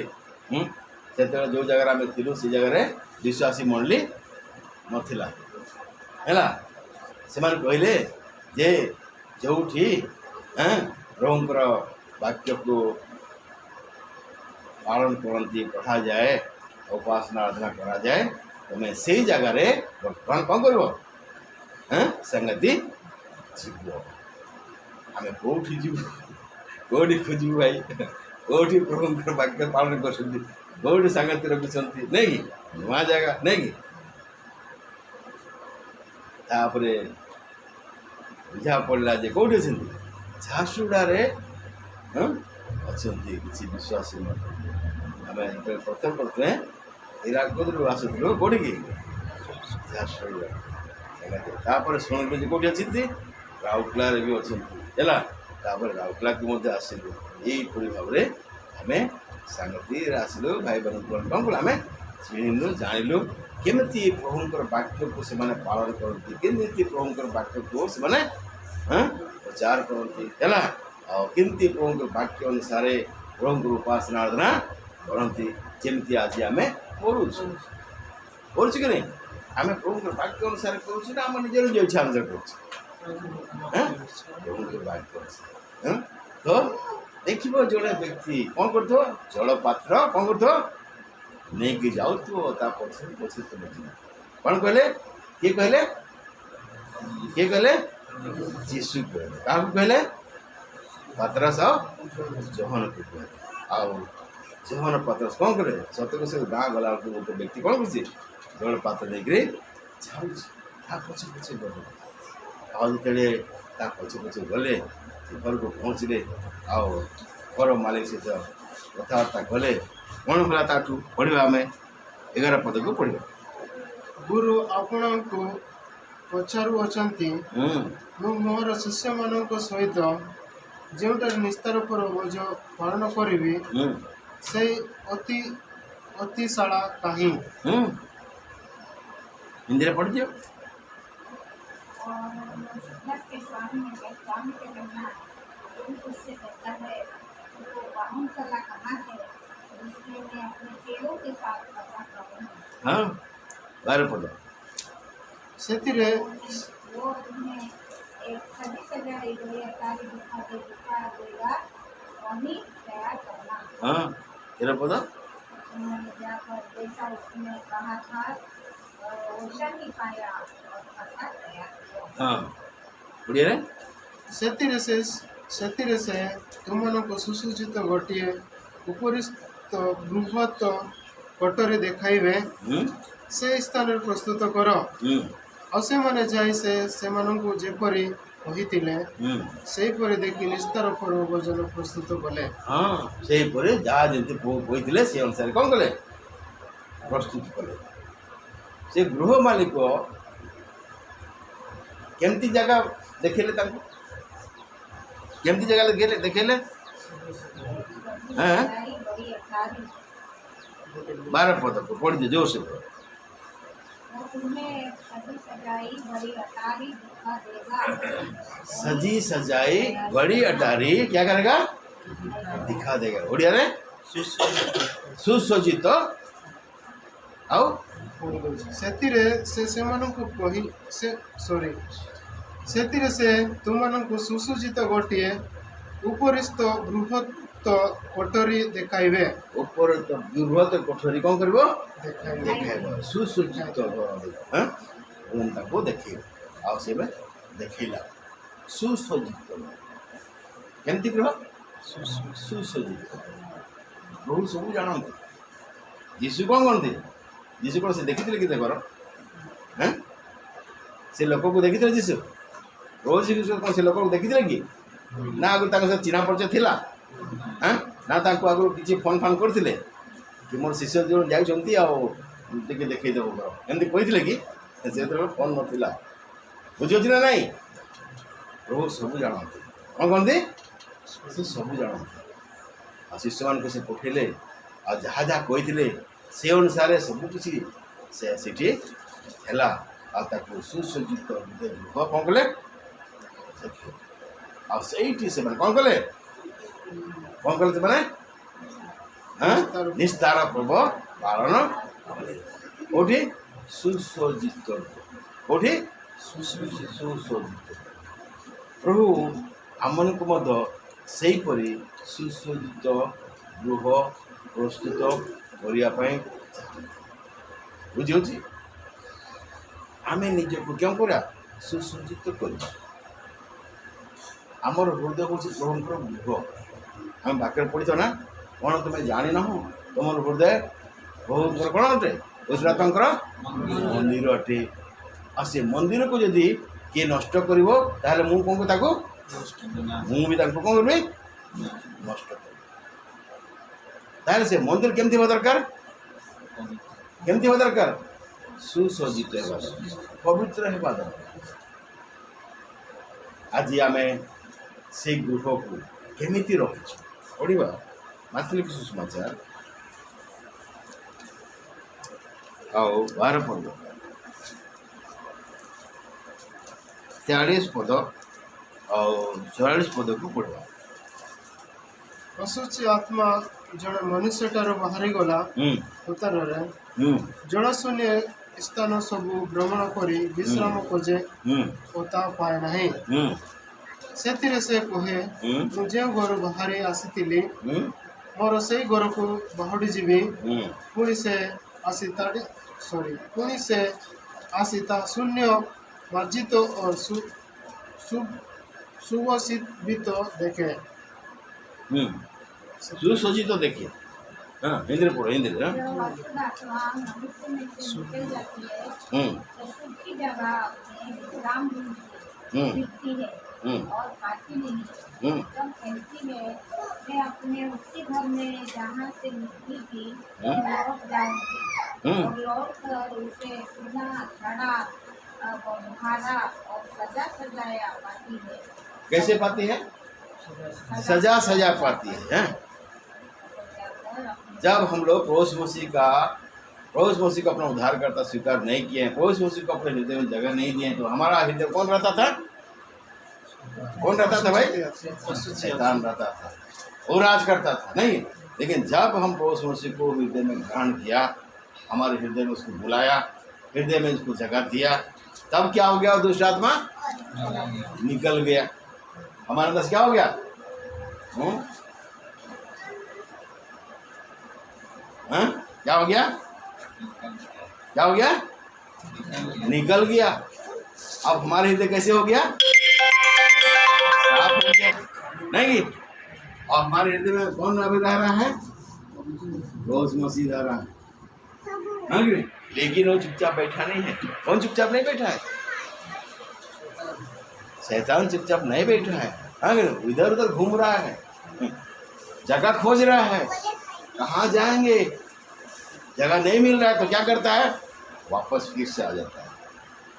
से जो जगार आम थी से जगह विश्वासी मंडली नाला है से कहले जे जो प्रभुंर वाक्य को पालन करती पढ़ा जाए उपासना आराधना करा जाए तुम्हें से जगार बर्तमान कौन कर संगति जीव आम कौटी जीव कौटी खोजू भाई कौटी प्रभुंर वाक्य पालन कर कौटी संगति रखुंट नहीं कि नुआ जगह नहीं कि तापरे बुझा पड़ा जे कौटी अच्छे झारसुगुड़े अच्छा किसी विश्वासी आम प्रथम प्रथम हिराकुद आसुलू कौटी की झारसुगुड़ा तापर शुणिले जे कौटी अच्छी राउरकेला भी अच्छा है राउरकेला को मध्य आसलु यहीपरी भाव में आम सांगति आसलु भाई बहन कौन कल आम चिन्हलु जानलु केमी प्रभुंर वाक्य को से पालन करती केमी प्रभुंर वाक्य को से प्रचार करती है केमती प्रभुंर वाक्य अनुसार प्रभुंर उपासना आराधना करती जमी आज आम करुच कि नहीं आम प्रभुंर वाक्य अनुसार करुँ ना आम निजे निज इच्छा अनुसार प्रभुंर वाक्य तो देखो जोड़े व्यक्ति कौन कर जल पात्र कौन कर नहीं कि जाऊ पछे पछे तुम कौन कहले किए कहले जीशु कहले क्या कहले पतरस जहन को कहले आउ जहन पतरस कौन करे सत्य से गाँ गला गोटे व्यक्ति कौन कर जल पात्र नहीं पछे पछे गले आते पछे पछे गले घर को पहुँचले आउ घर मालिक सहित कथबार्ता कले कौन होला ताठू पढ़ा आम 11 पद को पढ़ा गुरु आपण को पचारू अछंती मोर शिष्य मानक सहित जोटा निस्तार पर बोझ पालन करी से अति अतिशाला कहीं हिंदी पढ़ दियो और घर के स्वामी ने स्वामी के कहना उससे कहता है तो वाहन सलाह कहाँ है इसलिए मैं अपने चेलों के साथ पता करूँगा। हाँ 12 पद सेतिरे वो तुम्हें एक सभी सजाई गई अटारी दिखा देगा वही तैयार करना। हाँ 13 पद उन्होंने जाकर जैसा उसने कहा था वैसा ही पाया और पता तैयार किया। हाँ बढ़िया रे सेतिरे से तुमको सुसूचित गोटे उपरिस्थ बृहत पटरे देखाइबे से स्थान प्रस्तुत कर और से माने जाई से माननको जेपरी कहितिले सेहीपरि देखि निस्तार पर्व भोजन प्रस्तुत कले। हाँ सेहीपरि जहाँ जमी कहितिले से अनुसार कौन कले प्रस्तुत कले से गृह मालिक केमती जगह देखेले केमती जगह देखेले हाँ 12 पद को पढ़ दीजिए जोर से वो तुम्हें सजी सजाई बड़ी अटारी दिखा देगा। सजी सजाई बड़ी अटारी क्या करेगा दिखा देगा ओडिया रे सुसज्जित आओ सेतिरे से सेमाननको कहि से सॉरी सेतिरे से तुमनको सुसूचित गोटे उपरिस्थ बृहत कोठरी देखाइबे ऊपर तो बृहत कोठरी कौन करबो देखाइबे देखाइबो सुसज्जित हां रूम को देखियो आ से में देखिला सुसज्जित केमती गृह सुसज्जित बहुत सब जानते यीशु कौन करते यीशु कौन से देखी कि देखर हैं से लोक को देखी यीशु रोज यीशु कौन से लोक को देखी कि ना आगु चिन्हा परिचय थिला हाँ ना आगु किसी फोन फान करते कि मोर शिष्य जो जाती आगे देखईदेव एमती कही कि से फोन नाला बुझे ना नाई प्रभु सब जानते कौन कहते से सब जानते आ शिष्य मान से पठेले आ जहाँ जहाँ कही से अनुसार सबकि से सुसज्जित गृह कौन कले आईटी से कौन कले से मैंने हाँ निस्तार पर्व पालन कौटी सुसज्जित कौटी सुसज्जित प्रभु आम को सेहीपरि सुसज्जित गृह प्रस्तुत करने बुझे आम निज को क्यों करा सुसज्जित करवा आमर हृदय हूँ प्रभुंर गृह आम बाक्य पढ़ी ना कौन तुम्हें जानी ना तुम हृदय प्रभुंर कौन अटे गुजरातर मंदिर अटे आ से मंदिर को जदि किए नष्ट कर कौन कौन करी नष्ट कर से मंदिर केमती दरकार केमती दरकार सुसज्जित हेबा दरकार पवित्र हेबा दरकार आज आमे से गृह को केमिति रखिछु पढ़िबा माथली कि सुसमाचार आओ 12 पद 43 पद और 44 पद को पढ़वा ଅଶୁଚି ଆତ୍ମା ଜଣେ ମନୁଷ୍ୟଠାରୁ ବାହାରିଗଲା ଉତ୍ତରରେ ଜଳଶୂନ୍ୟ ସ୍ଥାନ ସବୁ ଭ୍ରମଣ କରି ବିଶ୍ରାମ ଖୋଜେ ଓ ତା ପାଏ ନାହିଁ। ସେଥିରେ ସେ କହେ ମୁଁ ଯେଉଁ ଘରୁ ବାହାରି ଆସିଥିଲି ମୋର ସେଇ ଘରକୁ ବାହୁଡ଼ି ଯିବି। ପୁଣି ସେ ଆସି ତା ଶୂନ୍ୟ ମାର୍ଜିତ ଓ सुवसित देखे सुसज्जित देखिए। हाँ इंद्र पढ़ो इंद्र। हाँ जब अशुद्धात्मा मनुष्य में से निकल जाती है तो शुद्ध की जगह अपने विश्राम दिखती है और खाती नहीं। तब कहती है मैं अपने उसी घर में जहाँ से निकली थी लौट जाऊंगी और लौट कर उसे पुनः छड़ा बुहारा और सजा सजाया पाती है। कैसे पाती है? सजा सजा पाती है। जब हम लोग प्रभु मसीह को अपना उद्धारकर्ता स्वीकार नहीं किए हैं, प्रभु मसीह को अपने हृदय में जगह नहीं दिए, तो हमारा हृदय कौन रहता था? कौन रहता था भाई? शैतान रहता था, वो राज करता था नहीं। लेकिन जब हम प्रभु मसीह को हृदय में ग्रहण किया, हमारे हृदय में उसको बुलाया, हृदय में उसको जगह दिया, तब क्या हो गया? दुष्ट आत्मा निकल गया। हमारे अंदर क्या हो गया? क्या हो गया? क्या हो गया? निकल गया। अब हमारे हृदय कैसे हो गया? साफ हो गया नहीं। और हमारे हृदय में कौन अभी रह रहा है? रोज मसीह रह रहा है। हाँ कि? लेकिन वो चुपचाप बैठा नहीं है। कौन चुपचाप नहीं बैठा है? शैतान चुपचाप नहीं बैठा है। हाँ इधर उधर घूम रहा है, जगह खोज रहा है, कहाँ जाएंगे, जगह नहीं मिल रहा है तो क्या करता है? वापस फिर से आ जाता है।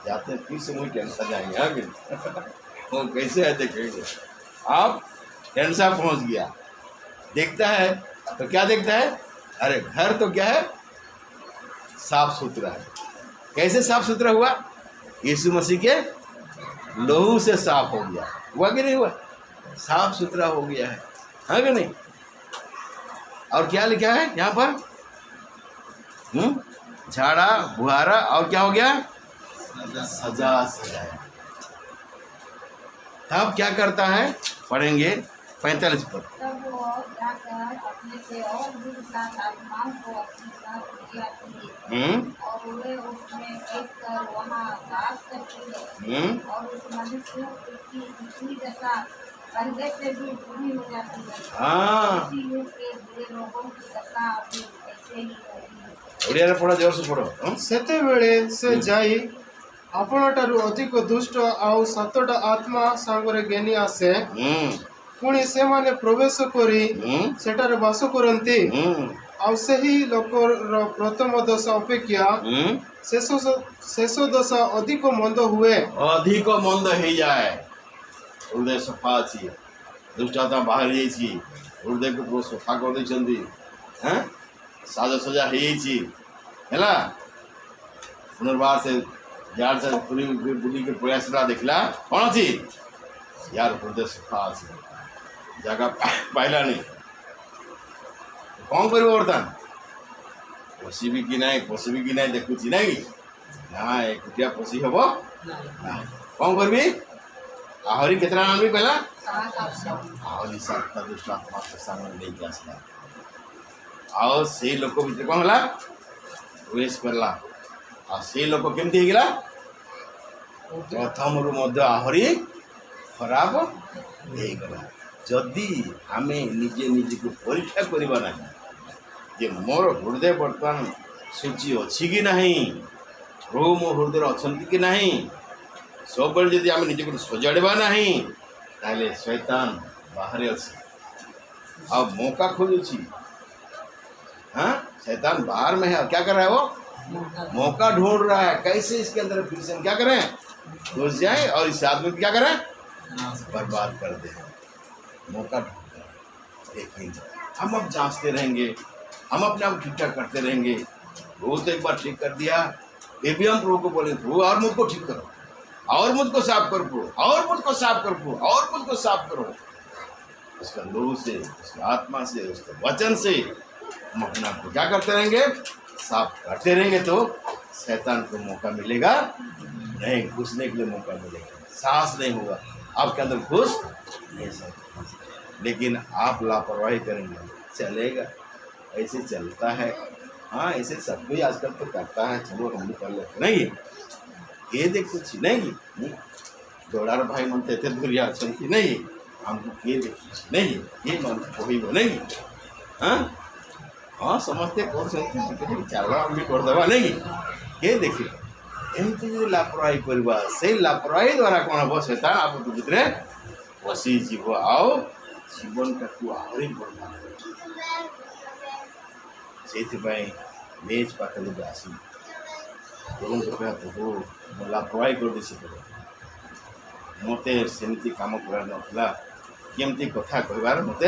जाते फिर से वही टेंसा जाएंगे। हाँ वो कैसे है देखेंगे। आप टेंसा पहुँच गया, देखता है तो क्या देखता है? अरे घर तो क्या है? साफ सुथरा है। कैसे साफ सुथरा हुआ? यीशु मसीह के लहू से साफ हो गया। हुआ कि नहीं हुआ? साफ सुथरा हो गया है। हाँ कि नहीं? और क्या लिखा है यहाँ पर? झाड़ा बुहारा और क्या हो गया? सजा सजाया। तब क्या करता है? पढ़ेंगे 45 पर। तब वो जाकर अपने से और भी 7 आत्माओं को अपने साथ ले आती है और वे उसमें देखकर वहाँ वास करती है और उस मनुष्य की दूसरी दशा पहले से भी बुरी हो जाती है। इसी युग के बुरे लोगों की दशा अभी ऐसे ही होती है। ओडिया पढ़ो, जोर से पढ़ो। सेतेबेले से जाई आपणठारू अधिक दुष्ट आउ 7टा आत्मा सांगरे गेनी आसे पुणी से माने प्रवेश करी सेटारे वास करती आउ सही लोकर प्रथम दशा अपेक्षा शेष दशा अधिक मंद हुए। अधिक मंद हो जाए। हृदय सफा अच्छी, दुष्ट आत्मा बाहर जाइए, हृदय को पूरा सफा कर देछंती। हैं साजा सजा है पुनर्बार से यार से पूरी बुली के प्रयास देखला कौन अच्छी यार हृदय सफा अच्छी, जगह पाइला नहीं कौन कर बर्तमान पशिबी कि ना देखुची ना ना एकुटिया पशि हम कौन करबी? आहरी केतना आनबी पहला? आहरी 7टा दुष्ट आत्मा के सामने लेके आसला और से लोक भीतर कौन होला? प्रवेश करला और से लोक केमती हो गला? प्रथम रु मध्य आहरी खराब हो गला। जदि आमे निजे निजे को परीक्षा करबा ना जे मोर हृदय वर्तमान सूची अच्छी कि नहीं, प्रभु मो हृदय अच्छा कि नहीं, सब बेले जदि आमे निजे को सजाड़वा नहीं ताले शैतान बाहर अच्छी अब मौका खोजुची। हाँ शैतान बाहर में है, क्या कर रहा है? वो मौका ढूंढ रहा है कैसे इसके अंदर फिर से हम क्या करें, घुस जाए और इस आदमी को क्या करें, बर्बाद कर दे। मौका ढूंढ रहा है। देखेंगे हम अब जांचते रहेंगे, हम अपने आप ठीक ठाक करते रहेंगे। वो तो एक बार ठीक कर दिया, ये भी हम प्रभु को बोलेंगे प्रभु और मुझको ठीक करो, और मुझको साफ करो प्रभु, और मुझको साफ करो प्रभु, और मुझको साफ करो। उसका लहू से, उसकी आत्मा से, उसके वचन से हम अपने आप को क्या करते रहेंगे, साफ करते रहेंगे, तो शैतान को मौका मिलेगा नहीं, घुसने के लिए मौका मिलेगा, साहस नहीं होगा आपके अंदर घुस नहीं सकता। लेकिन आप लापरवाही करेंगे, चलेगा, ऐसे चलता है। हाँ, ऐसे सब कोई आजकल तो करता है, चलो हम भी कर लेते नहीं, ये देख कुछ नहीं, जोड़ार भाई मनते थे दुरिया अच्छी नहीं, हमको ये देख नहीं, ये मन कोई वो नहीं। हाँ हाँ, समझते कौन समझते चल हम भी कर देवा नहीं, ये देखिए एमती जो लापरवाही करवा से लापरवाही द्वारा कौन हम शैतान आप भितर पशि जीव आओ जीवन टाक आहरी बर्बाद से मेज पाखे जब आसी प्रभु लापरवाही कर देसी मत सेमती कम कर नाला केमती कथा कहबार मत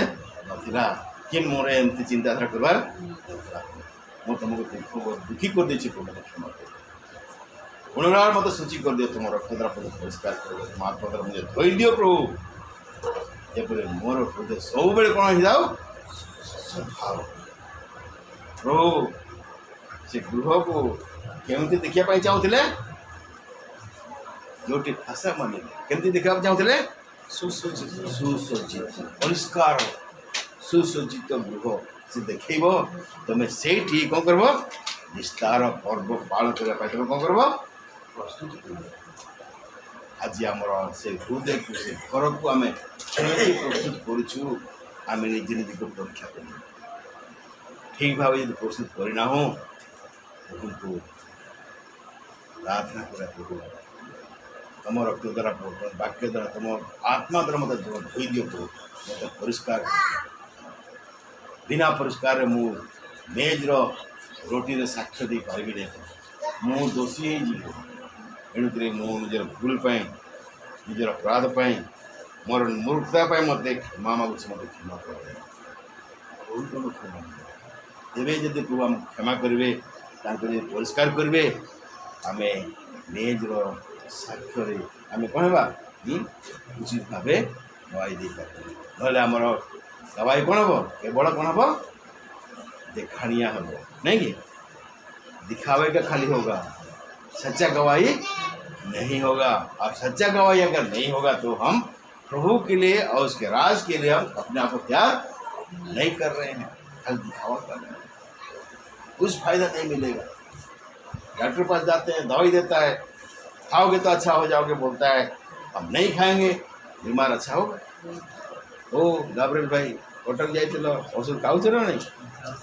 नाला कि मोर एमती चिंताधारा करवार मु तुमको दुखी कर देছি प्रभु क्षमा कर पुनरार मत सूची कर दियो, तुम रक्त द्वारा पद परिष्कार कर दियो, तुम आत्मा द्वारा मुझे धोई दियो प्रभु, जेपरि मोर हृदय सब बेले कौन हो जाओ स्वभाव। प्रभु से गृह को केमती देखा चाहूले, जो भाषा मानिले केमती देखा चाहूले, सुसज्जित परिष्कार सुसज्जित गृह से देखेब, तुम से कौन करब निस्तार पर्व पालन करने तुम कौन करब प्रस्तुत कर। आज आमर से हृदय को से घर को आम प्रस्तुत करुँ, आम निजे निजे को परीक्षा कर ठीक भाव यदि प्रस्तुत करना हो प्रभु को प्रार्थना कर प्रभु तुम रक्त द्वारा वाक्य द्वारा तुम आत्मा द्वारा मत धोई दियो प्रभु, मत परिष्कार बिना परिष्कार मु मेज रोटी साक्ष्य दे पारि नहीं, मु दोषी हो एणुक मु निजर भूल निजर अपराध मोर मूर्खता मत क्षमा मागुच, मत क्षमा कर तेरे जब प्रभु आम क्षमा करेंगे परिष्कार करेंगे आम मेज साक्ष्य आम कौन होगा उचित भाव गवाही दे पारे, ना आमर गवाही कौन हम केवल कौन हम देखाणिया हम नहीं कि दिखावे का खाली होगा, सच्चा गवाही नहीं होगा। और सच्चा गवाही अगर नहीं होगा तो हम प्रभु के लिए और उसके राज के लिए हम अपने आप को तैयार नहीं कर रहे हैं, खाली दिखावा कर रहे हैं, कुछ फायदा नहीं मिलेगा। डॉक्टर पास जाते हैं, दवाई देता है, खाओगे तो अच्छा हो जाओगे बोलता है, अब नहीं खाएंगे बीमार अच्छा होगा। ओ गाब्रिएल भाई कटक जाइल औषध खाऊच ना नहीं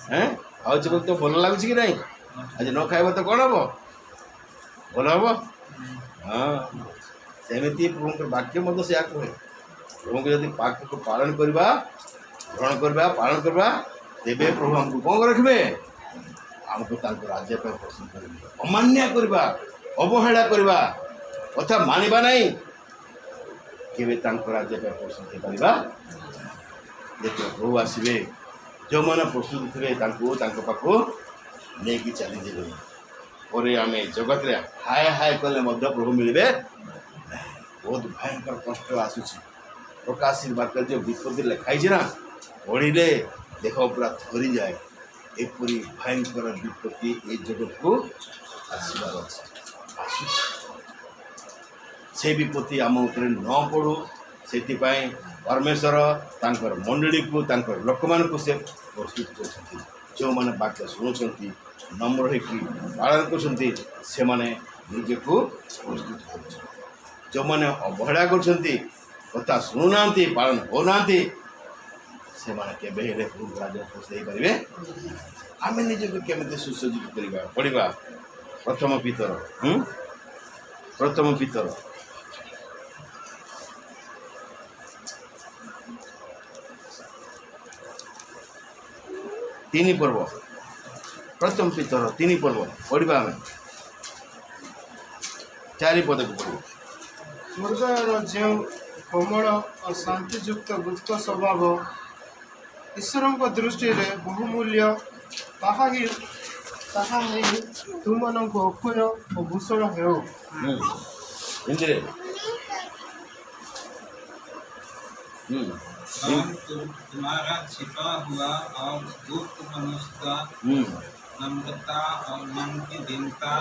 हैं, खाऊच बोल तो भल लगुच कि नहीं, आज न खाइब तो कौन हम भल हम। हाँ सेमती प्रभु वाक्य मत से कहे, प्रभु को यदि वाक्य को पालन करवा ग्रहण करवा पालन करवा तेबे प्रभु हमको कौन रखबे, हमको राज्य पर पसंद करेंगे। अमान्य करवा अवहेला करवा कथा मानिबा नहीं केवे राज्य पर पसंद करवा। देखो प्रभु आसवे जो मैंने प्रस्तुत थे पाखु नहीं कि चली जाए और आम जगत रे हाय हाय कले प्रभु मिले बहुत भयंकर कष्ट आसूसी। प्रकाशित वाक्य जो विपत्ति लिखाई ना पढ़े देख पूरा थरी जाए, एपरी भयंकर विपत्ति ये जगत को आसबार से विपत्ति आम उपर न पड़ू से परमेश्वर तांकर मंडली को तांकर लोक मान को से प्रस्तुत कर जो मैंने वाक्य शुणुंट नम्र होकर पालन कर निजे को प्रस्तुत कर, जो मैंने अवहेला कर कथा शुणुना पालन होना से केवे राज्य पहुँचाई पारे। आम निजक केमी सुसज्जित करवा पड़ा। प्रथम पितर 3 पर्व प्रकम्पित तीन पर्व पढ़ा आम चारिपद को पढ़ हृदयर जो कोमल और शांतियुक्त गुप्त स्वभाव ईश्वर दृष्टि में बहुमूल्य ताहा ही तुम अक्षय और भूषण हो। हिंदी हम तुम्हारा छिपा हुआ और गुप्त मनुष्य का नम्रता और मन की दीनता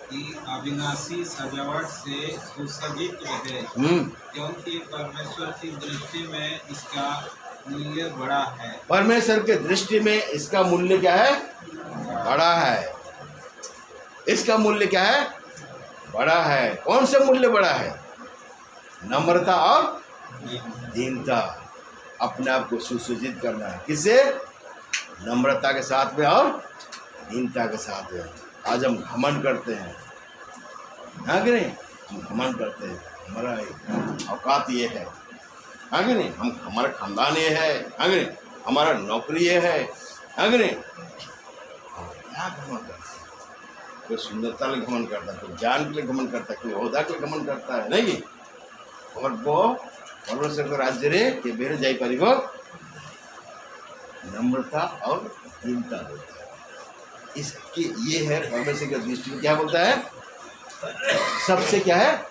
की अविनाशी सजावट से सुसज्जित है, क्योंकि परमेश्वर की दृष्टि में इसका मूल्य बड़ा है। परमेश्वर के दृष्टि में इसका मूल्य क्या है? बड़ा है। इसका मूल्य क्या है? बड़ा है। कौन सा मूल्य बड़ा है? नम्रता और दीनता, अपने आप को सुसज्जित करना है। किससे? नम्रता के साथ में और दीनता के साथ में। आज हम घमंड करते हैं, हाँ कि नहीं? हम घमंड करते हैं, हमारा औकात ये है, हाँ कि नहीं? हमारा खानदान ये है, हाँ कि नहीं? हमारा नौकरी ये है, हाँ कि नहीं? क्या घमंड करते हैं? कोई सुंदरता के लिए घमंड करता है, कोई ज्ञान के लिए घमंड करता है, कोई ओहदा के लिए घमंड करता है, नहीं? और वो परमेश्वर को राज्य रे के बेरे जाई परिव नम्रता और दीनता होता है। इसके ये है परमेश्वर का दृष्टि में क्या बोलता है? सबसे क्या है?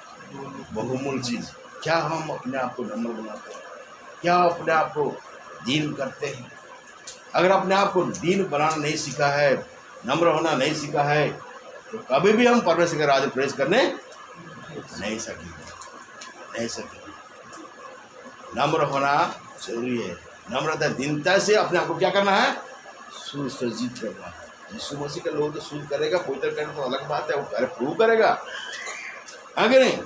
बहुमूल्य चीज। क्या हम अपने आप को नम्र बनाते हैं? क्या अपने आप को दीन करते हैं? अगर अपने आप को दीन बनाना नहीं सीखा है, नम्र होना नहीं सीखा है, तो कभी भी हम परमेश्वर का राज्य प्रवेश करने नहीं सकेंगे। नम्र होना जरूरी है। नम्रता दीनता से अपने आप को क्या करना है? सुसज्जित करना है। यीशु मसीह का लोग तो शुद्ध करेगा, पवित्र करना तो अलग बात है, वो प्रभु करेगा, आगे नहीं?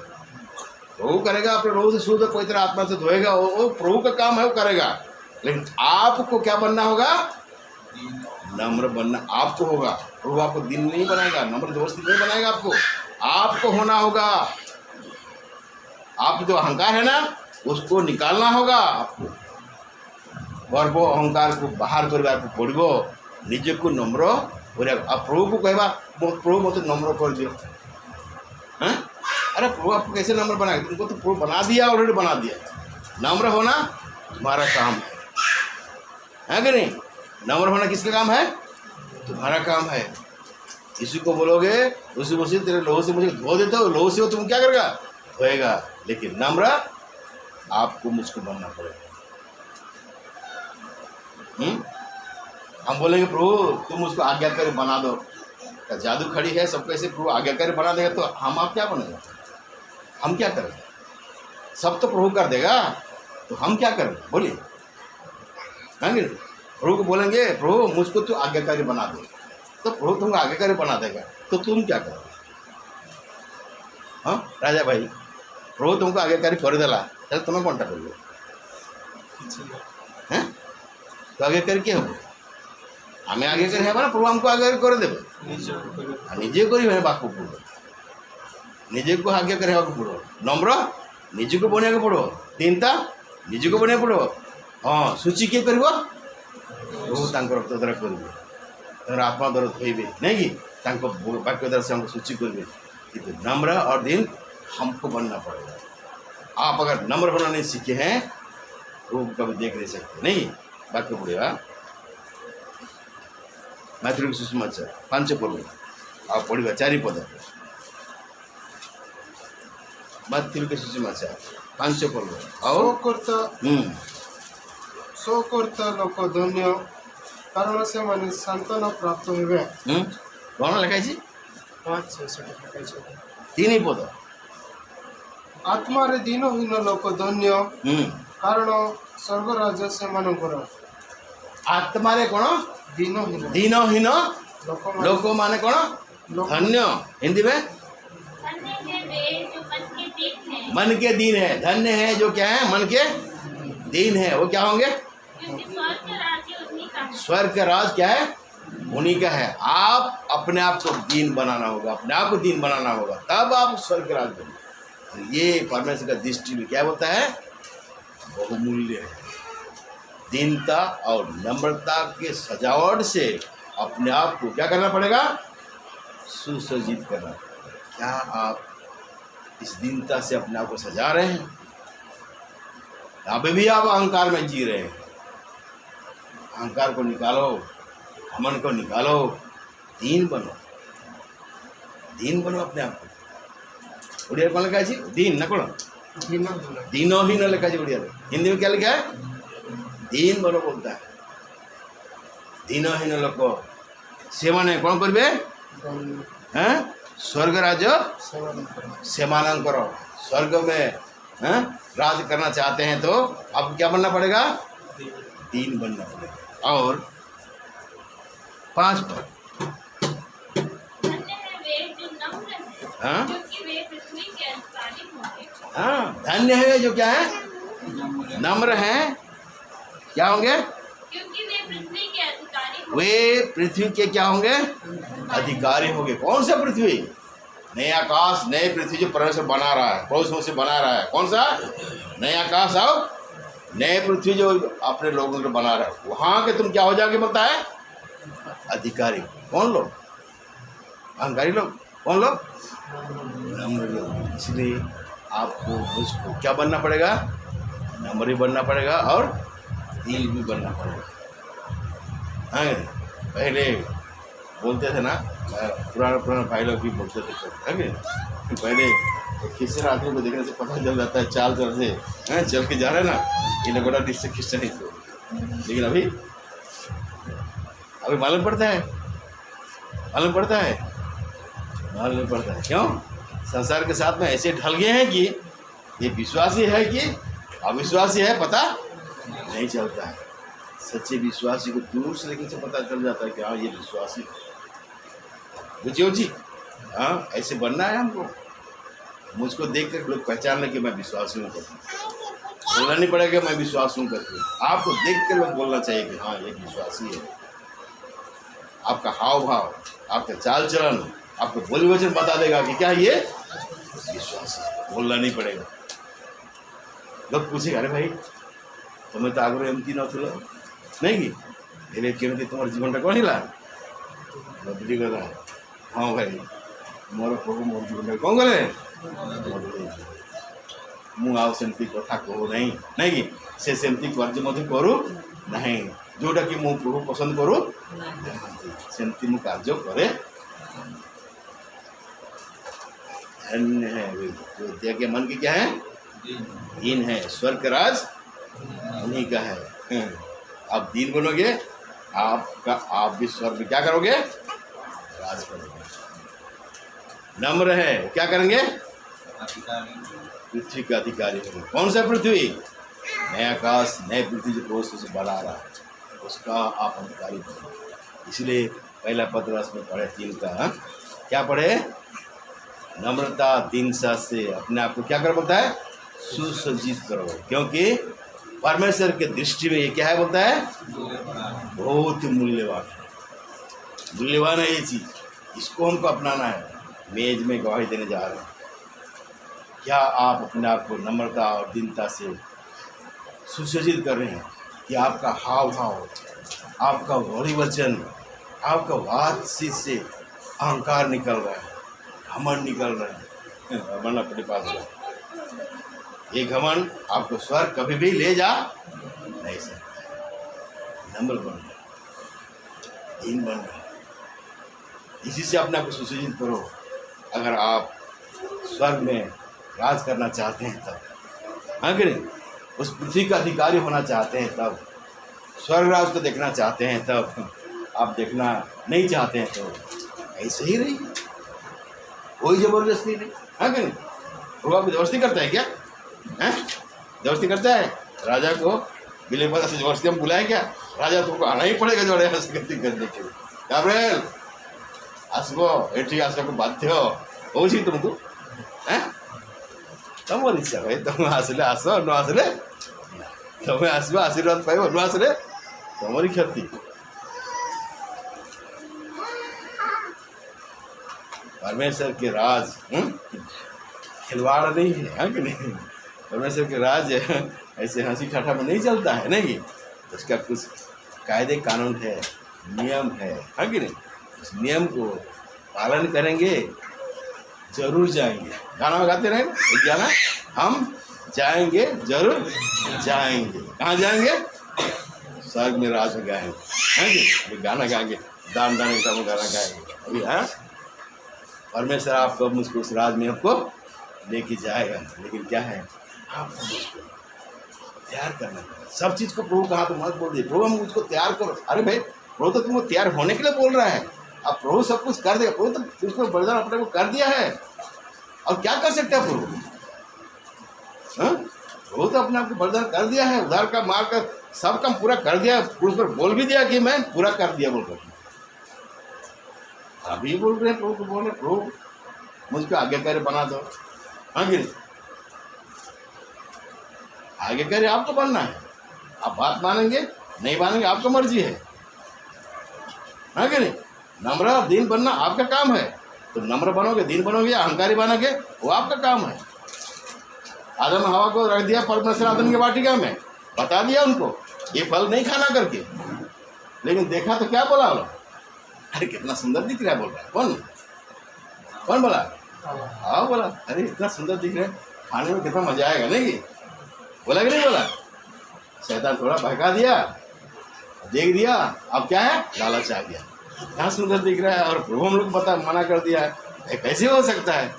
प्रभु करेगा, अपने रोग से शुद्ध पवित्र आत्मा से धोएगा, वो प्रभु का काम है, वो करेगा। लेकिन आपको क्या बनना होगा? नम्र बनना आपको होगा। प्रभु आपको दीन नहीं बनाएगा, नम्र दोस्ती नहीं बनाएगा, आपको होना होगा। आप जो अहंकार है ना, उसको निकालना होगा आपको, और वो अहंकार को बाहर कर पड़ो, निजे को नम्र और आप प्रभु को कहवा, प्रभु मत नम्र कर दियो। हाँ? अरे प्रभु आपको कैसे नम्र बनाएगा? तुमको तो प्रभु बना दिया, ऑलरेडी बना दिया। नम्र होना तुम्हारा काम है कि नहीं? नम्र होना किसका काम है? तुम्हारा काम है। किसी को बोलोगे उसी मुझे तेरे लोहो से मुझे धो देते हो, लोहो से वो तुम क्या करेगा? धोएगा। लेकिन नम्र आपको मुझको बनना पड़ेगा। हम बोलेंगे प्रभु तुम उसको आज्ञाकारी बना दो, क्या जादू खड़ी है सबको ऐसे प्रभु आज्ञाकारी बना देगा तो हम आप क्या बनेगा? हम क्या करेंगे? सब तो प्रभु कर देगा, तो हम क्या करेंगे? बोलिए। प्रभु को बोलेंगे प्रभु मुझको तो आज्ञाकारी बना दो, तो प्रभु तुमको आज्ञाकारी बना देगा, तो तुम क्या करोगे? हाँ राजा भाई, प्रभु तुमको आज्ञाकारी कर देला, चल तुम्हें कौन टा करोगे? हैं? तो आज्ञाकारी क्या हो? आम आज्ञाकारी है ना, प्रभु हमको आज्ञाकारी कर देवे, निजे कर बापू पड़ो, निजे को आज्ञाकारी होगा पड़ो, नम्र निजे को बनिया पड़ो, दीनता निजे को बनिया पड़ो। हाँ सूची किए कर प्रभु रक्त द्वारा करेंगे, आत्मा द्वारा धोइबे, नहीं कि वाक्य द्वारा से हमको सूची करेंगे। किंतु नम्र और दीन हमको बनना पड़ेगा। आप अगर नम्र होना नहीं सीखे हैं वो कभी देख नहीं सकते। नहीं वाक्य पड़ेगा मैथ्यू सुसमाचार 5 पद आप पढ़ा 4 पद। मैथ्यू के सुसमाचार 5 पद स्वकर्ता लोक धन्य कारण से माने सांत्वना प्राप्त होबे। कौन लिखाई? 3 पद। आत्मा रे दीनहीन लोक धन्य कारण स्वर्ग राज्य से मानकर। आत्मा रे कौन? दीनहीन लोक माने कौन? धन्य। हिंदी में मन के दीन है। धन्य है जो क्या है? मन के दीन है। वो क्या होंगे? स्वर्ग का राज क्या है? उन्हीं का है। आप अपने आप को दीन बनाना होगा, अपने आप को दीन बनाना होगा, तब आप स्वर्ग का राज बनेंगे। ये परमेश्वर का दृष्टि में क्या होता है? बहुमूल्य है। दीनता और नम्रता के सजावट से अपने आप को क्या करना पड़ेगा? सुसज्जित करना। क्या आप इस दीनता से अपने आप को सजा रहे हैं? अभी भी आप अहंकार में जी रहे हैं। अहंकार को निकालो, घमंड को निकालो, दीन बनो, दीन बनो अपने आप को। उड़िया कौन लिखा है? दीन न कौन? दीनो ही न लिखा है उड़िया। हिंदी में क्या लिखा है? दीन बनो बोलता है। दीनो ही न लोको से माने कौन करबे? हैं? स्वर्ग राज्य सेमानन करो। स्वर्ग में राज करना चाहते हैं तो आपको क्या बनना पड़ेगा? दीन बनना पड़ेगा। और 5 पर हाँ हाँ, धन्य है जो क्या है? नम्र हैं। क्या होंगे? क्योंकि वे पृथ्वी के अधिकारी होंगे। वे पृथ्वी के क्या होंगे? अधिकारी होंगे। कौन सा पृथ्वी? नए आकाश नए पृथ्वी जो परमेश्वर बना रहा है, पड़ोसियों से बना रहा है। कौन सा? नए आकाश और नए पृथ्वी जो अपने लोगों को बना रहा है, वहाँ के तुम क्या हो जाओगे बोलता है? अधिकारी। कौन लोग? अहंकारी लोग। कौन लोग? नम्र लोग। इसलिए आपको मुझको क्या बनना पड़ेगा? नम्र बनना पड़ेगा और दिल भी बनना पड़ेगा। हाँ, पहले बोलते थे ना, पुराना भाई लोग भी बोलते थे पहले क्रिश्चियन आदमी को देखने से पता चल जाता है, चाल चल से चल के जा रहे हैं ना, ये लोग डिस्ट्रिक्ट क्रिश्चियन ही थे। लेकिन अभी मालूम पड़ता है, मालूम पड़ता है। क्यों? संसार के साथ में ऐसे ढल गए हैं कि ये विश्वासी है कि अविश्वासी है पता नहीं चलता है। सच्चे विश्वासी को दूर से लेकिन से पता चल जाता है कि हाँ ये विश्वासी बुझियो जी। हाँ, ऐसे बनना है हमको। मुझको देख कर लोग पहचान लें कि मैं विश्वासी हूँ करके। बोलना नहीं पड़ेगा मैं विश्वास हूँ करके। आपको देख के लोग बोलना चाहिए कि हाँ ये विश्वासी है। आपका हाव भाव, आपका चाल चलन, आपको बोली वचन बता देगा कि क्या ये विश्वासी है। बोलना नहीं पड़ेगा। लोग पूछेगा अरे भाई तुम्हें तो आगे एमती नथिल नहीं कि एले केमती तुम्हारे जीवन कौन हिला बदली गला। हाँ भाई मोर प्रभु मोर जीवन कौन गले मु आउ सेमती कथा कहू नहीं नहीं कि से सेमती कार्य मध्य करू नहीं जोटा कि मु प्रभु पसंद करू सेमती मु कार्य करे। धन्य है वे जो दिया के मन की क्या है? दीन है। स्वर्ग का राज उन्हीं का है। आप दीन बनोगे, आपका आप भी स्वर्ग में क्या करोगे? राज करोगे। नम्र है क्या करेंगे? पृथ्वी का अधिकारी होंगे। कौन सा पृथ्वी? नया आकाश नए पृथ्वी जो दोस्तों से बना रहा है उसका आप अधिकारी बनो। इसलिए पहला पत्रस में पढ़े 3 का क्या पढ़े? नम्रता दीनता से अपने आप को क्या कर बोलता है? सुसज्जित करो। क्योंकि परमेश्वर के दृष्टि में ये क्या है बोलता है? बहुत मूल्यवान है। मूल्यवान है ये चीज़, इसको हमको अपनाना है। मेज में गवाही देने जा रहे हैं। क्या आप अपने आप को नम्रता और दीनता से सुसज्जित कर रहे हैं कि आपका हाव भाव, आपका वाणी वचन, आपका बातचीत से अहंकार निकल रहा है, घमंड निकल रहा है। घमंड अपने पास है। ये घमंड आपको स्वर्ग कभी भी ले जा नहीं सकता। नम्र बनना, दीन बनना, इसी से अपने आप को सुसज्जित करो। अगर आप स्वर्ग में राज करना चाहते हैं तब, अगर उस पृथ्वी का अधिकारी होना चाहते हैं तब, स्वर्ग राज को देखना चाहते हैं तब, आप देखना नहीं चाहते हैं तो ऐसे ही रहिए। कोई जबरदस्ती नहीं। हाँ कि नहीं? वो आपको जबरदस्ती करता है क्या? हैं? जबरदस्ती करता है? राजा को बिले पता से जबरदस्ती हम बुलाए क्या? राजा तुमको आना ही पड़ेगा जो गति करने के लिए। गाब्रिएल आसबो एठी आसको बाध्य होउछि तुमको। हैं? तमर इच्छा भाई तुम आसले आस न आसले तुम्हें आसबो आशीर्वाद पाइबो न आसले तमरी क्षति। परमेश्वर के राज खिलवाड़ नहीं है कि नहीं? परमेश्वर के राज ऐसे हंसी ठाठा में नहीं चलता है नहीं। उसका कुछ कायदे कानून है, नियम है कि नहीं? इस नियम को पालन करेंगे, जरूर जाएंगे। गाना में गाते रहे एक गाना, हम जाएंगे जरूर जाएंगे। कहाँ जाएंगे? स्वर्ग में राज में गाएंगे, है कि? अभी गाना गाएंगे, दान दान का गाना गाएंगे अभी। हाँ, परमेश्वर आपको मुझको उस राज में आपको लेके जाएगा। लेकिन क्या है, आपको मुझको तैयार करना है सब चीज़ को। प्रभु कहाँ तो मत बोल दिए, प्रभु हम मुझको तैयार करो। अरे भाई, प्रभु तो तुमको तैयार होने के लिए बोल रहा है। अब प्रभु सब कुछ कर देगा। प्रभु तो तुझको बलिदान अपने को कर दिया है, और क्या कर सकता है प्रभु? हाँ, प्रभु तो अपने आप को बलिदान कर दिया है, उधार का मार का सब काम पूरा कर दिया। प्रभु पर बोल भी दिया कि मैं पूरा कर दिया बोलकर। अभी बोल रहे हैं प्रभु को, बोल रहे प्रभु मुझको आज्ञाकारी बना दो। हाँ कि नहीं? आज्ञाकारी आपको बनना है। आप बात मानेंगे नहीं मानेंगे आपको मर्जी है। हाँ कि नहीं? नम्र दीन बनना आपका काम है। तो नम्र बनोगे, दीन बनोगे या अहंकारी बनोगे, वो आपका काम है। आदम हवा को रख दिया परमेश्वर आदम की वाटिका में, बता दिया उनको ये फल नहीं खाना करके। लेकिन देखा तो क्या बोला बोला, अरे कितना सुंदर दिख रहा है बोल रहा है। कौन बोला? हाँ बोला, अरे इतना सुंदर दिख रहा है, खाने में कितना मजा आएगा नहीं कि? बोला कि नहीं बोला? शैतान थोड़ा बहका दिया, देख दिया, अब क्या है, लालच आ गया। क्या सुंदर दिख रहा है, और प्रभु हम लोग पता मना कर दिया है, कैसे हो सकता है,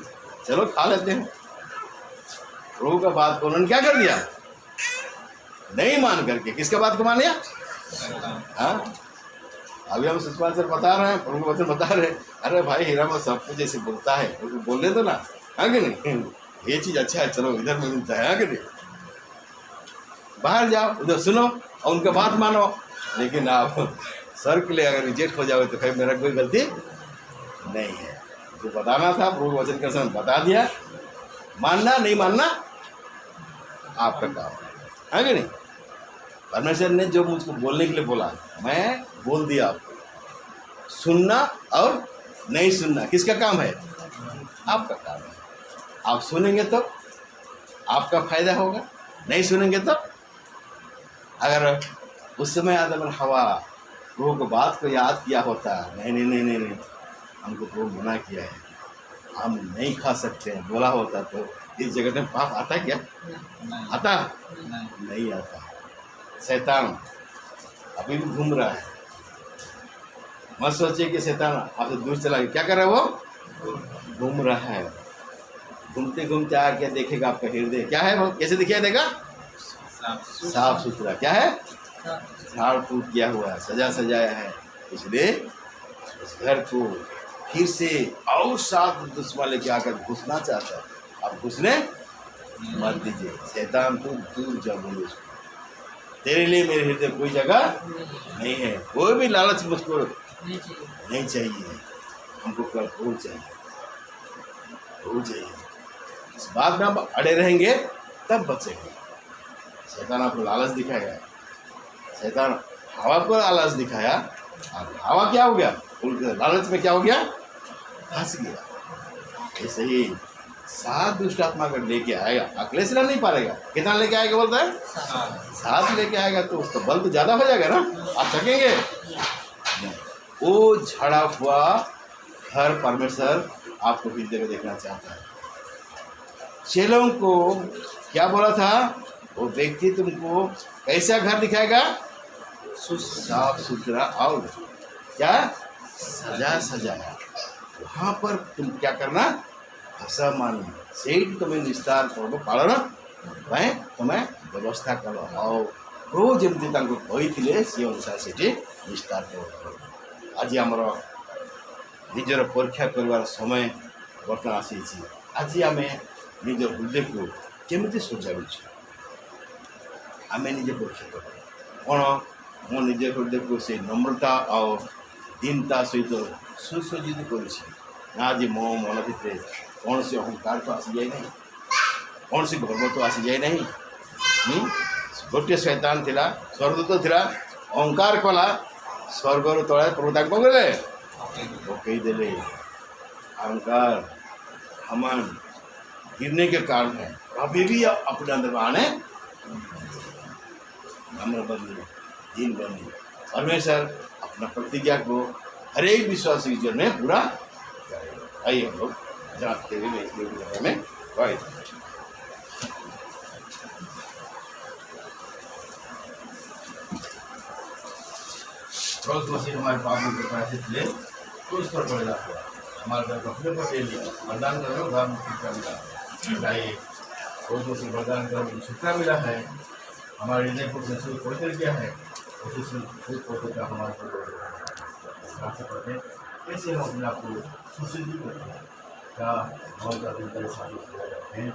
चलो खा लेते हैं। प्रभु का बात को उन्होंने क्या कर दिया, नहीं मान करके। किसके बात को मान लिया? हाँ, अभी हम सुषमा सर बता रहे हैं, प्रभु वचन बता रहे हैं, अरे भाई हीरा में सब कुछ जैसे बोलता है, बोलने दो ना। हाँ कि नहीं? ये चीज़ अच्छा है, चलो इधर में मिलता है। हाँ कि नहीं? बाहर जाओ, उधर सुनो और उनका बात मानो। लेकिन आप सर के लिए अगर रिजेक्ट हो जाओ तो फिर मेरा कोई गलती नहीं है। जो बताना था प्रभु वचन के समय बता दिया, मानना नहीं मानना आपका काम है कि नहीं? परमेश्वर ने जो मुझको बोलने के लिए बोला, मैं बोल दिया आपको। सुनना और नहीं सुनना किसका काम है? आपका काम है। आप सुनेंगे तो आपका फायदा होगा, नहीं सुनेंगे तो। अगर उस समय आदम और हवा प्रभु को बात को याद किया होता, नहीं नहीं नहीं नहीं, नहीं हमको प्रभु मना किया है, हम नहीं खा सकते हैं, बोला होता, तो इस जगत में पाप आता क्या? आता नहीं आता। शैतान अभी भी घूम रहा है। मत सोचिए कि शैतान आपसे दूर चला गया। क्या कर रहा है वो? घूम रहा है। घूमते घूमते आके देखेगा आपका हृदय क्या है, वो कैसे दिखाई देगा? साफ सुथरा। क्या है? झाड़ फूट किया हुआ है, सजा सजाया है। इसलिए इस घर को फिर से और साथ दुश्मन लेके आकर घुसना चाहता है। आप घुसने मत दीजिए। शैतान तू दूर जा, बोलो उसको, तेरे लिए मेरे हृदय कोई जगह नहीं है। कोई भी लालच मुझको नहीं चाहिए। हमको कल प्रभु चाहिए, प्रभु चाहिए। इस बात में आप अड़े रहेंगे तब बचेंगे। शैतान आपको लालच दिखाएगा। शैतान हवा को लालच दिखाया, और हवा क्या हो गया? लालच में क्या हो गया? फंस गया। ऐसे ही 7 दुष्ट आत्मा अगर लेके आएगा, अकेले से नहीं पाएगा। कितना लेके आएगा बोलता है? 7 लेके आएगा तो उसका बल तो ज़्यादा हो जाएगा ना, आप थकेंगे नहीं। वो झड़ा हुआ घर परमेश्वर आपको हृदय में देखना चाहता है। चेलों को क्या बोला था? वो व्यक्ति तुमको कैसा घर दिखाएगा? साफ सुथरा और क्या सजा सजाया। वहाँ पर तुम क्या करना? असामान्य ସେଇଠି ତୁମେ ନିସ୍ତାର କରିବ, ପାଳନ ପାଇଁ ତୁମେ ବ୍ୟବସ୍ଥା କର। ଆଉ ପ୍ରଭୁ ଯେମିତି ତାଙ୍କୁ କହିଥିଲେ ସେ ଅନୁସାରେ ସେଠି ନିସ୍ତାର କର। ଆଜି ଆମର ନିଜର ପରୀକ୍ଷା କରିବାର ସମୟ ବର୍ତ୍ତମାନ ଆସିଛି। ଆଜି ଆମେ ନିଜ ହୃଦୟକୁ କେମିତି ସଜାଡ଼ୁଛୁ ଆମେ ନିଜେ ପରୀକ୍ଷା କରିବା। କ'ଣ ମୁଁ ନିଜ ହୃଦୟକୁ ସେ ନମ୍ରତା ଆଉ ଦୀନତା ସହିତ ସୁସଜ୍ଜିତ କରିଛି ନା? ଆଜି ମୋ ମନ ଭିତରେ କୌଣସି ଅହଙ୍କାର ତ ଆସିଯାଇ ନାହିଁ, କୌଣସି ଗର୍ବ ତ ଆସିଯାଇ ନାହିଁ। ଗୋଟିଏ ଶୈତାନ ଥିଲା, ସ୍ୱର୍ଗଦୂତ ଥିଲା, ଅହଙ୍କାର କଲା, ସ୍ୱର୍ଗରୁ ତଳେ ପ୍ରଭୁ ତାଙ୍କୁ କଲେ ପକେଇଦେଲେ। अहंकार घमंड गिरने के कारण है। कभी भी अपने अंदर आने नम्र बनिए, दीन बनिए, परमेश्वर अपना प्रतिज्ञा को हर एक विश्वासी के जीवन में पूरा करेगा। आइए हम लोग जांचते हुए इस बारे में वायदा। रोज मसीह हमारे पापों के प्रायश्चित ले क्रूस पर पड़ जाते हैं, हमारे घर अपने पर ले लिया, वरदान करो उधार मुक्ति का मिला। बताइए रोज मसीह वरदान करो छुटकारा मिला है, हमारे हृदय को संशोध पवित्र किया है, उसी संशोध पवित्र का हमारे पर कैसे हम अपने आप को सुसिद्धि करते हैं, क्या हमारे साथ हैं।